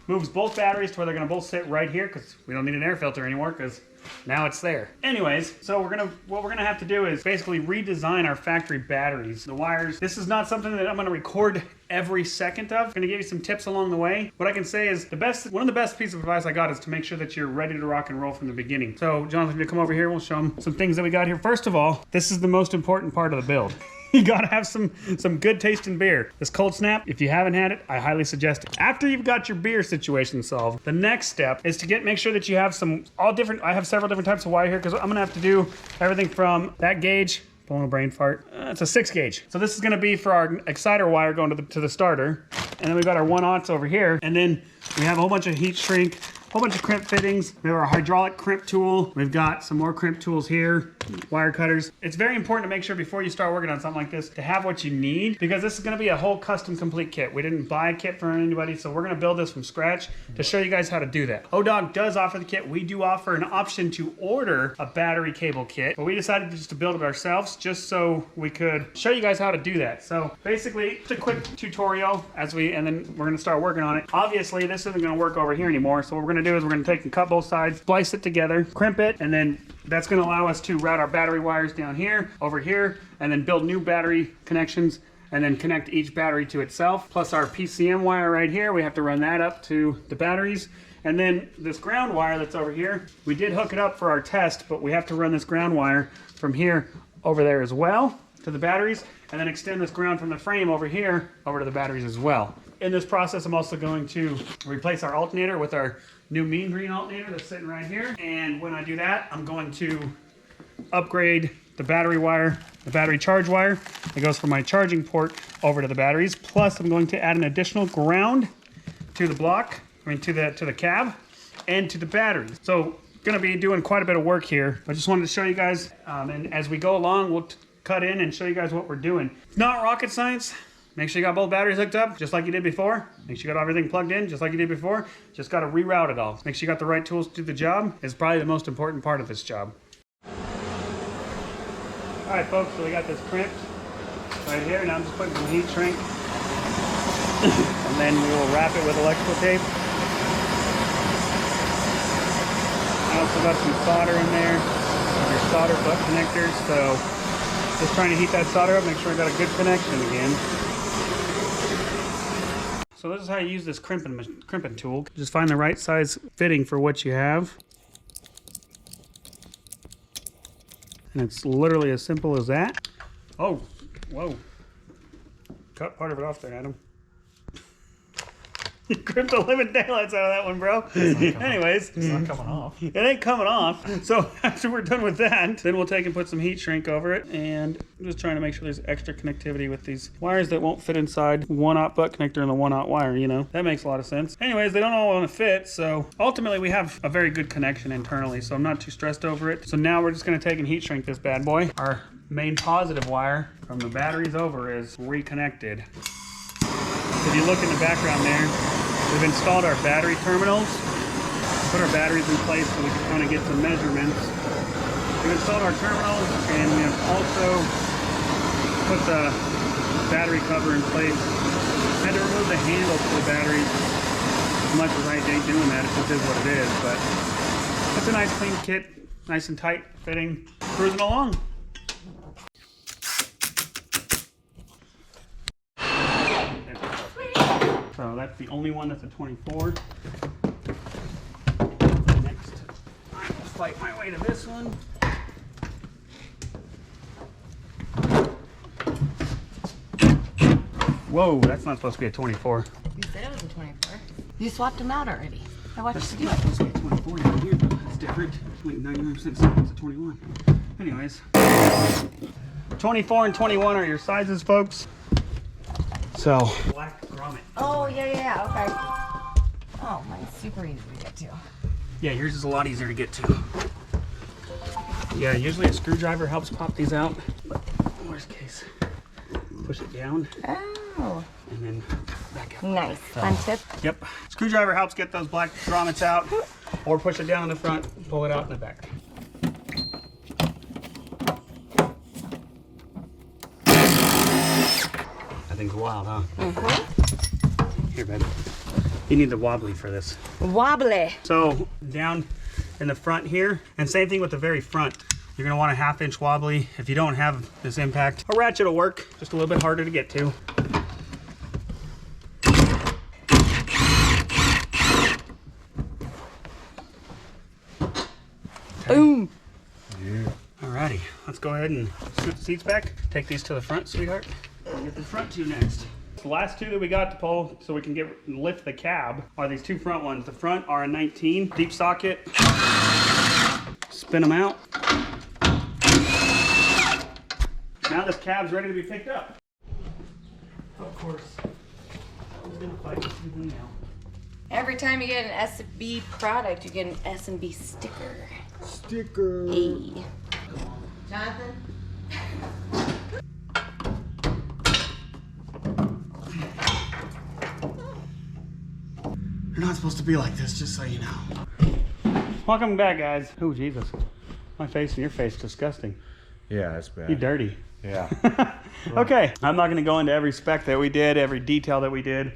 moves both batteries to where they're gonna both sit right here because we don't need an air filter anymore because now it's there. Anyways, so what we're gonna have to do is basically redesign our factory batteries. The wires, this is not something that I'm gonna record every second of. I'm gonna give you some tips along the way. What I can say is one of the best pieces of advice I got is to make sure that you're ready to rock and roll from the beginning. So Jonathan, if you come over here, we'll show them some things that we got here. First of all, this is the most important part of the build. You gotta have some good tasting beer. This Cold Snap, if you haven't had it, I highly suggest it. After you've got your beer situation solved, the next step is to make sure that you have I have several different types of wire here because I'm gonna have to do everything from that gauge, pulling a brain fart. It's a 6 gauge. So this is gonna be for our exciter wire going to the starter. And then we've got our 1/0 over here. And then we have a whole bunch of heat shrink, whole bunch of crimp fittings. We have our hydraulic crimp tool. We've got some more crimp tools here, wire cutters. It's very important to make sure before you start working on something like this to have what you need because this is gonna be a whole custom complete kit. We didn't buy a kit for anybody, so we're gonna build this from scratch to show you guys how to do that. ODOG does offer the kit. We do offer an option to order a battery cable kit, but we decided just to build it ourselves just so we could show you guys how to do that. So basically, it's a quick tutorial and then we're gonna start working on it. Obviously, this isn't gonna work over here anymore, so what we're gonna do is we're gonna take and cut both sides, splice it together, crimp it, and then that's gonna allow us to route our battery wires down here, over here, and then build new battery connections, and then connect each battery to itself. Plus our PCM wire right here, we have to run that up to the batteries. And then this ground wire that's over here, we did hook it up for our test, but we have to run this ground wire from here over there as well to the batteries, and then extend this ground from the frame over here over to the batteries as well. In this process, I'm also going to replace our alternator with our new mean green alternator that's sitting right here. And when I do that, I'm going to upgrade the battery wire, the battery charge wire that goes from my charging port over to the batteries. Plus, I'm going to add an additional ground to the block, to the cab. and to the batteries. So gonna be doing quite a bit of work here. I just wanted to show you guys, and as we go along, we'll cut in and show you guys what we're doing. It's not rocket science. Make sure you got both batteries hooked up, just like you did before. Make sure you got everything plugged in, just like you did before. Just gotta reroute it all. Make sure you got the right tools to do the job. It's probably the most important part of this job. All right, folks, so we got this crimped right here. Now I'm just putting some heat shrink. And then we will wrap it with electrical tape. I also got some solder in there. Your solder butt connectors, so just trying to heat that solder up, make sure I got a good connection again. So this is how you use this crimping tool. Just find the right size fitting for what you have. And it's literally as simple as that. Oh, whoa. Cut part of it off there, Adam. You crimped the living daylights out of that one, bro. Anyways. It's not coming off. It ain't coming off. So after we're done with that, then we'll take and put some heat shrink over it. And I'm just trying to make sure there's extra connectivity with these wires that won't fit inside 1/0 butt connector and the 1/0 wire, you know. That makes a lot of sense. Anyways, they don't all want to fit. So ultimately we have a very good connection internally. So I'm not too stressed over it. So now we're just going to take and heat shrink this bad boy. Our main positive wire from the batteries over is reconnected. If you look in the background there, we've installed our battery terminals, put our batteries in place so we can kind of get some measurements. We've installed our terminals and we have also put the battery cover in place. I had to remove the handle to the batteries. As much as I hate doing that, it just is what it is, but it's a nice clean kit, nice and tight fitting, cruising along. So that's the only one that's a 24. Next, I will fight my way to this one. Whoa, that's not supposed to be a 24. You said it was a 24. You swapped them out already. I watched you do It's it. supposed to be a 24 down here, but that's different. Like 99% saying it's a 21. Anyways, 24 and 21 are your sizes, folks. So, black grommet. Oh, yeah, okay. Oh, mine's super easy to get to. Yeah, yours is a lot easier to get to. Yeah, usually a screwdriver helps pop these out, but worst case, push it down Oh, and then back up. nice. Fun tip. Yep, screwdriver helps get those black grommets out, or push it down in the front, pull it out in the back. That thing's wild, huh? Mm-hmm. Here, baby. You need the wobbly for this. Wobbly. So down in the front here, and same thing with the very front. You're gonna want a 1/2 inch wobbly. If you don't have this impact, a ratchet will work, just a little bit harder to get to. Boom. Yeah. Alrighty, let's go ahead and scoot the seats back. Take these to the front, sweetheart. And get the front two next. The last two that we got to pull so we can lift the cab are these two front ones. The front are a 19 deep socket. Spin them out. Now this cab's ready to be picked up. Of course, I'm gonna fight with you now. Every time you get an S&B product, you get an S&B sticker. Sticker. Hey. Jonathan? You're not supposed to be like this, just so you know. Welcome back, guys. Oh, Jesus. My face and your face, disgusting. Yeah, that's bad. You dirty. Yeah. Okay, I'm not going to go into every spec that we did, every detail that we did.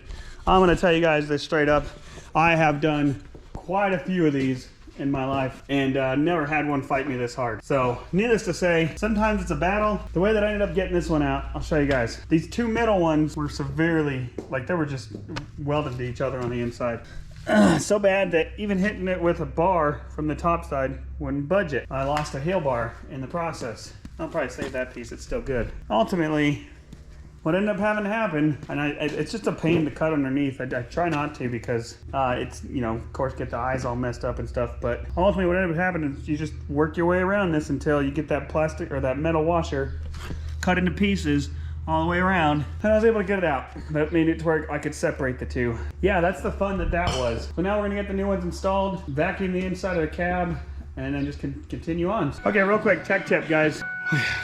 I'm going to tell you guys this straight up. I have done quite a few of these in my life and never had one fight me this hard. So needless to say, sometimes it's a battle. The way that I ended up getting this one out, I'll show you guys. These two middle ones were severely, like they were just welded to each other on the inside. So bad that even hitting it with a bar from the top side wouldn't budge it. I lost a heel bar in the process. I'll probably save that piece, it's still good. Ultimately, what ended up having to happen, and it's just a pain to cut underneath. I try not to because it's, you know, of course, get the eyes all messed up and stuff, but ultimately what ended up happening is you just work your way around this until you get that plastic or that metal washer cut into pieces all the way around, and I was able to get it out. That made it to where I could separate the two. Yeah, that's the fun that was. So now we're gonna get the new ones installed, vacuum the inside of the cab, and then just continue on. Okay, real quick tech tip, guys.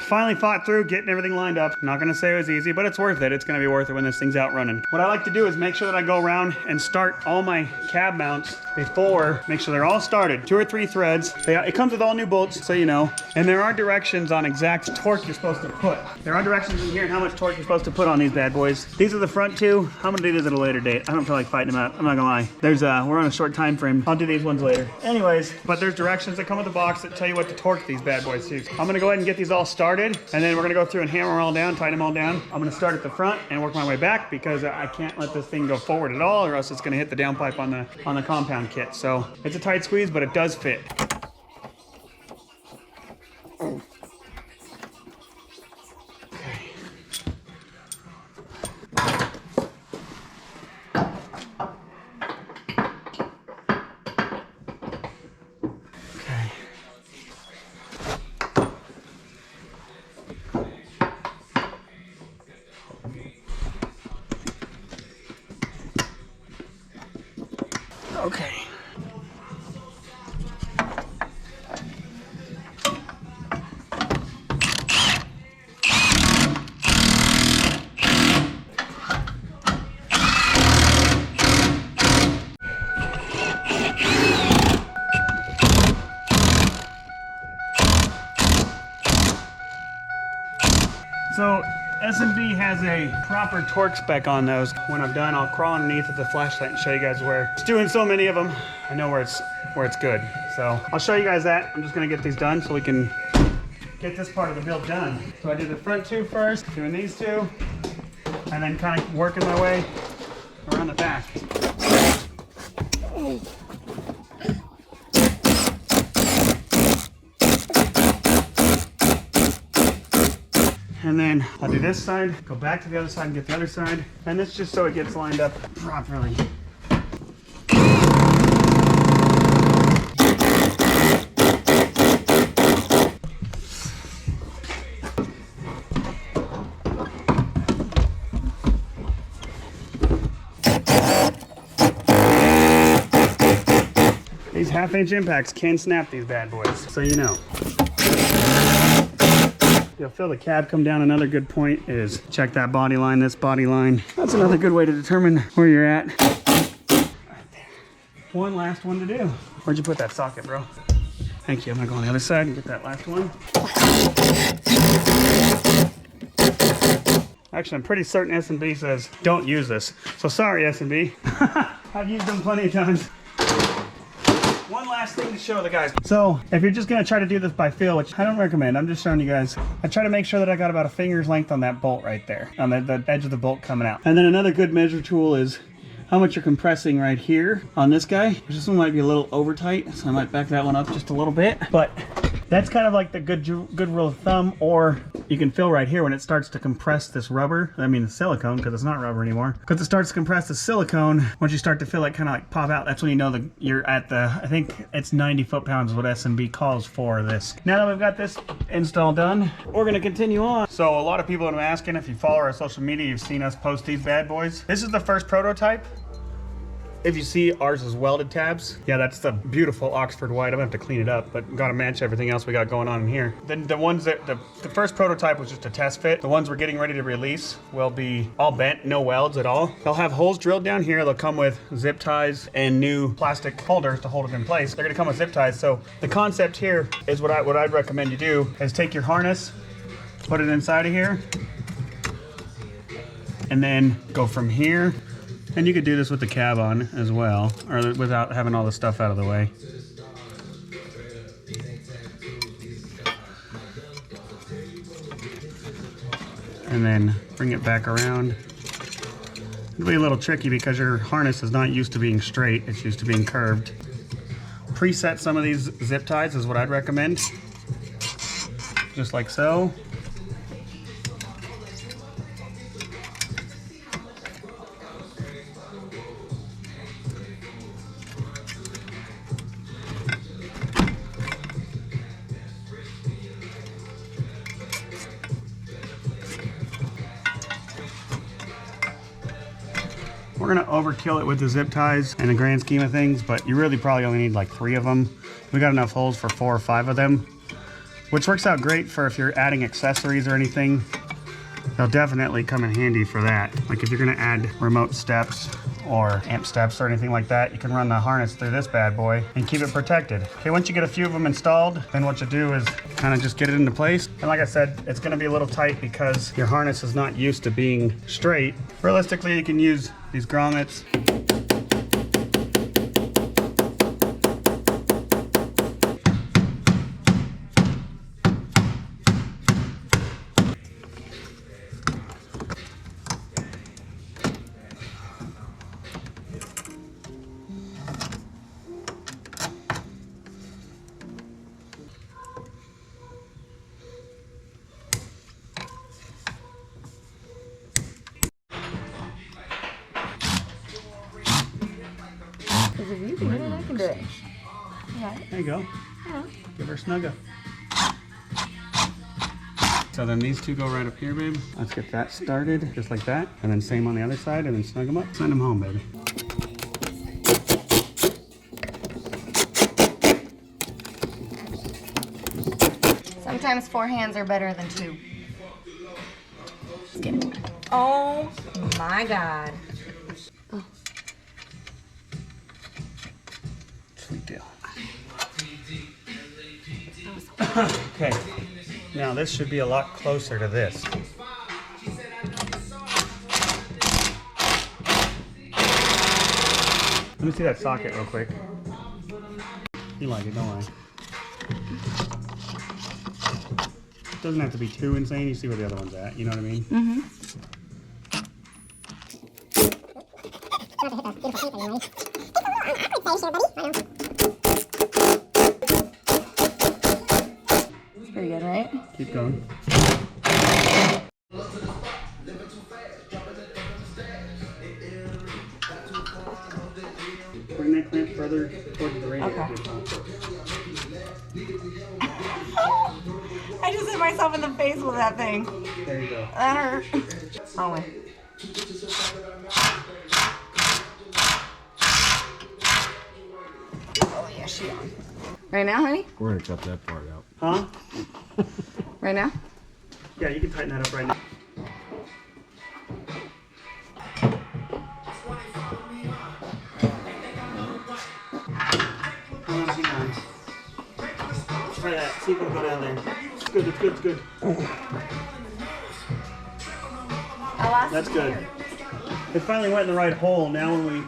Finally fought through getting everything lined up. Not gonna say it was easy, but it's worth it. It's gonna be worth it when this thing's out running. What I like to do is make sure that I go around and start all my cab mounts before, make sure they're all started. 2 or 3 threads. It comes with all new bolts, so you know. And there are directions on exact torque you're supposed to put. There are directions in here on how much torque you're supposed to put on these bad boys. These are the front 2. I'm gonna do these at a later date. I don't feel like fighting them out. I'm not gonna lie. We're on a short time frame. I'll do these ones later. Anyways, but there's directions that come with the box that tell you what to torque these bad boys to. I'm gonna go ahead and get these all started, and then we're gonna go through and hammer them all down, tighten them all down. I'm gonna start at the front and work my way back because I can't let this thing go forward at all, or else it's gonna hit the downpipe on the compound kit. So it's a tight squeeze, but it does fit. Okay. So S&B has a proper torque spec on those. When I'm done, I'll crawl underneath with the flashlight and show you guys where it's doing so many of them. I know where it's good. So I'll show you guys that. I'm just gonna get these done so we can get this part of the build done. So I did the front 2 first, doing these 2, and then kind of working my way around the back. And then I'll do this side, go back to the other side and get the other side. And this just so it gets lined up properly. These 1/2-inch impacts can snap these bad boys, so you know. You'll feel the cab come down. Another good point is check that body line, this body line. That's another good way to determine where you're at. Right there. One last one to do. Where'd you put that socket, bro? Thank you. I'm gonna go on the other side and get that last one. Actually, I'm pretty certain S&B says don't use this. So sorry, S&B. I've used them plenty of times. One last thing to show the guys. So if you're just gonna try to do this by feel, which I don't recommend, I'm just showing you guys, I try to make sure that I got about a finger's length on that bolt right there, on the edge of the bolt coming out. And then another good measure tool is how much you're compressing right here on this guy. This one might be a little over tight, so I might back that one up just a little bit. But that's kind of like the good rule of thumb, or you can feel right here when it starts to compress this rubber, I mean the silicone, because it's not rubber anymore. Because it starts to compress the silicone, once you start to feel it kind of like pop out, that's when you know that you're at the, I think it's 90 foot-pounds is what S&B calls for this. Now that we've got this install done, we're gonna continue on. So a lot of people have been asking, if you follow our social media, you've seen us post these bad boys. This is the first prototype. If you see, ours is welded tabs. Yeah, that's the beautiful Oxford white. I'm gonna have to clean it up, but gotta match everything else we got going on in here. Then the ones that, the first prototype was just a test fit. The ones we're getting ready to release will be all bent, no welds at all. They'll have holes drilled down here. They'll come with zip ties and new plastic holders to hold it in place. They're gonna come with zip ties. So the concept here is what I'd recommend you do is take your harness, put it inside of here, and then go from here. And you could do this with the cab on as well, or without having all the stuff out of the way. And then bring it back around. It'll be a little tricky because your harness is not used to being straight, it's used to being curved. Preset some of these zip ties is what I'd recommend. Just like so. We're gonna overkill it with the zip ties in the grand scheme of things, but you really probably only need like 3 of them. We got enough holes for 4 or 5 of them, which works out great for if you're adding accessories or anything. They'll definitely come in handy for that. Like if you're gonna add remote steps or amp steps or anything like that, you can run the harness through this bad boy and keep it protected. Okay, once you get a few of them installed, then what you do is kind of just get it into place. And like I said, it's gonna be a little tight because your harness is not used to being straight. Realistically, you can use these grommets. Because if you can do it, I can do it. Yeah. There you go. Yeah. Give her a snuggle. So then these 2 go right up here, babe. Let's get that started, just like that. And then same on the other side, and then snug them up. Send them home, baby. Sometimes 4 hands are better than 2. Get it. Oh my God. Sweet deal. Okay, now this should be a lot closer to this. Let me see that socket real quick. You like it, don't worry. Doesn't have to be too insane. You see where the other one's at. You know what I mean? Mm-hmm. Pretty good, right? Keep going. Bring that clamp further towards the radio. Okay. I just hit myself in the face with that thing. There you go. That hurt. Oh, wait. Oh, yeah, she on. Right now, honey? We're gonna cut that part out. Huh? Right now? Yeah, you can tighten that up right now. Hang on. Try that. See if it'll go down there. It's good, it's good, it's good. That's good. It finally went in the right hole. Now when we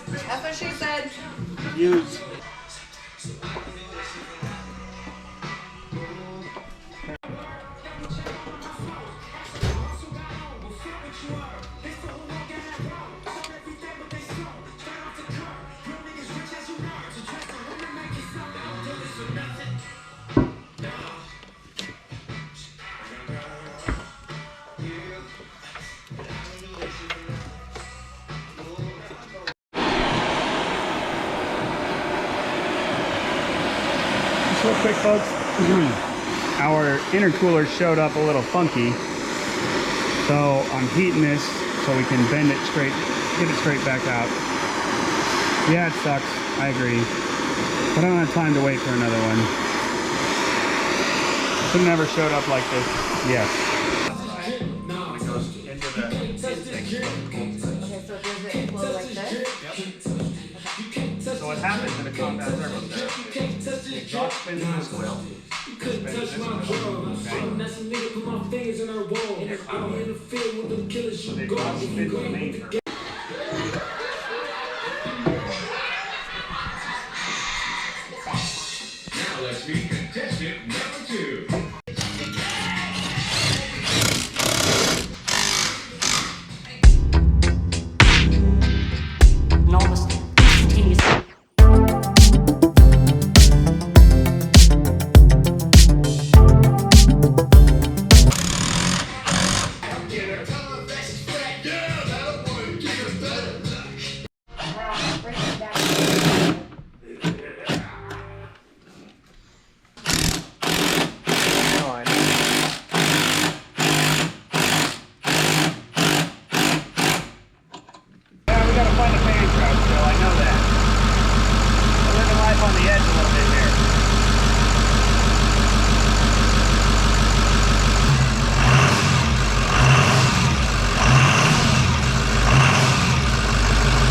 That's what she said. use... Real quick, folks, our intercooler showed up a little funky, so I'm heating this so we can bend it straight, get it straight back out. Yeah, it sucks, I agree, but I don't have time to wait for another one. It never showed up like this. Yes. So what happens in a compound thermostat? The exhaust spins this wheel. Spins this wheel. Okay. So the exhaust spins the main turbine. Now let's meet contestant number 2. pipe on the edge a little bit there.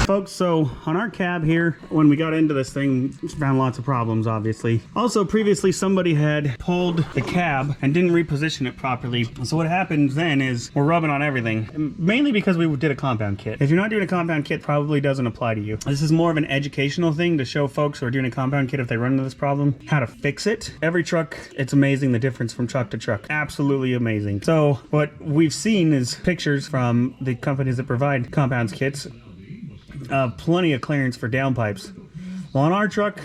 Folks, so on our cab here, when we got into this thing, we found lots of problems, obviously. Also, previously, somebody had pulled the cab and didn't reposition it properly. So what happens then is we're rubbing on everything, mainly because we did a compound kit. If you're not doing a compound kit, probably doesn't apply to you. This is more of an educational thing to show folks who are doing a compound kit, if they run into this problem, how to fix it. Every truck, it's amazing the difference from truck to truck. Absolutely amazing. So what we've seen is pictures from the companies that provide compounds kits. Plenty of clearance for downpipes. Well, on our truck,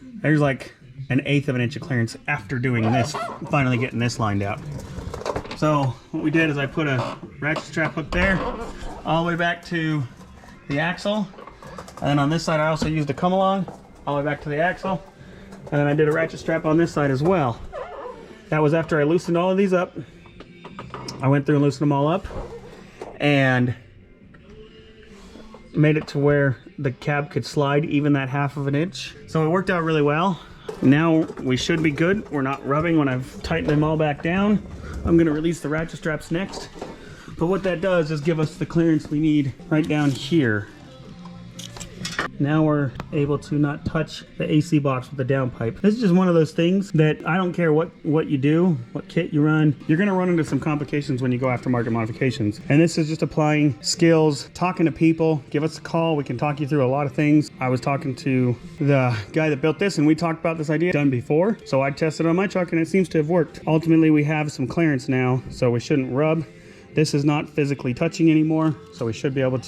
there's like 1/8 of an inch of clearance after doing this, finally getting this lined out. So what we did is I put a ratchet strap hook there, all the way back to the axle. And then on this side, I also used a come along, all the way back to the axle. And then I did a ratchet strap on this side as well. That was after I loosened all of these up. I went through and loosened them all up and made it to where the cab could slide even that 1/2 of an inch. So it worked out really well. Now we should be good. We're not rubbing when I've tightened them all back down. I'm gonna release the ratchet straps next. But what that does is give us the clearance we need right down here. Now we're able to not touch the AC box with the downpipe. This is just one of those things that I don't care what you do, what kit you run, you're gonna run into some complications when you go aftermarket modifications. And this is just applying skills, talking to people. Give us a call, we can talk you through a lot of things. I was talking to the guy that built this and we talked about this idea done before. So I tested it on my truck and it seems to have worked. Ultimately, we have some clearance now, so we shouldn't rub. This is not physically touching anymore, so we should be good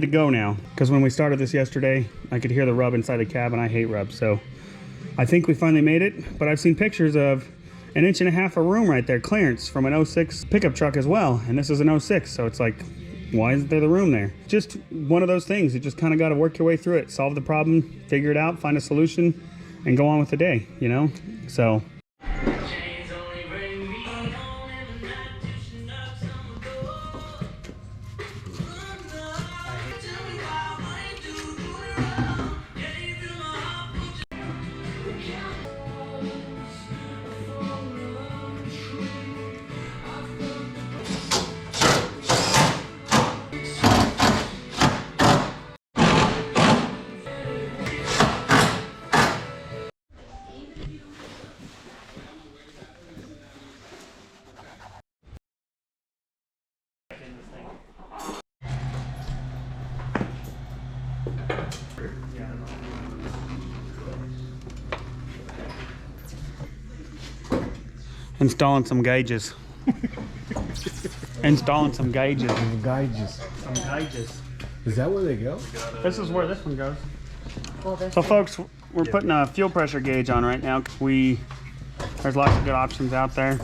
to go now. Because when we started this yesterday, I could hear the rub inside the cab and I hate rubs. So I think we finally made it, but I've seen pictures of 1.5 inches of room right there, clearance from an 06 pickup truck as well. And this is an 06, so it's like, why isn't there the room there? Just one of those things. You just kind of got to work your way through it, solve the problem, figure it out, find a solution, and go on with the day, you know? So. Installing some gauges. Installing some gauges. Gauges. Some gauges. Is that where they go? This is where this one goes. Well, So folks, we're putting a fuel pressure gauge on right now. There's lots of good options out there.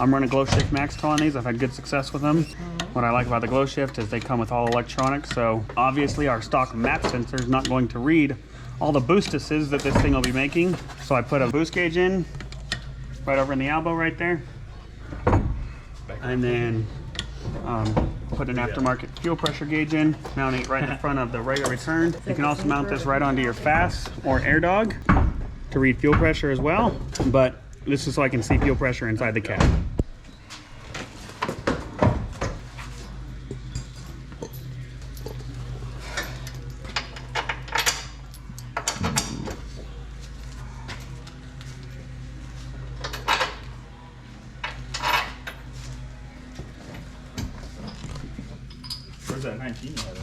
I'm running Glow Shift Max Pro on these. I've had good success with them. What I like about the Glow Shift is they come with all electronics. So obviously our stock map sensor is not going to read all the boostices that this thing will be making. So I put a boost gauge in right over in the elbow right there. And then put an aftermarket fuel pressure gauge in, mounting it right in front of the rate of return. You can also mount this right onto your FASS or AirDog to read fuel pressure as well. But this is so I can see fuel pressure inside the cab. Where's that 19 at?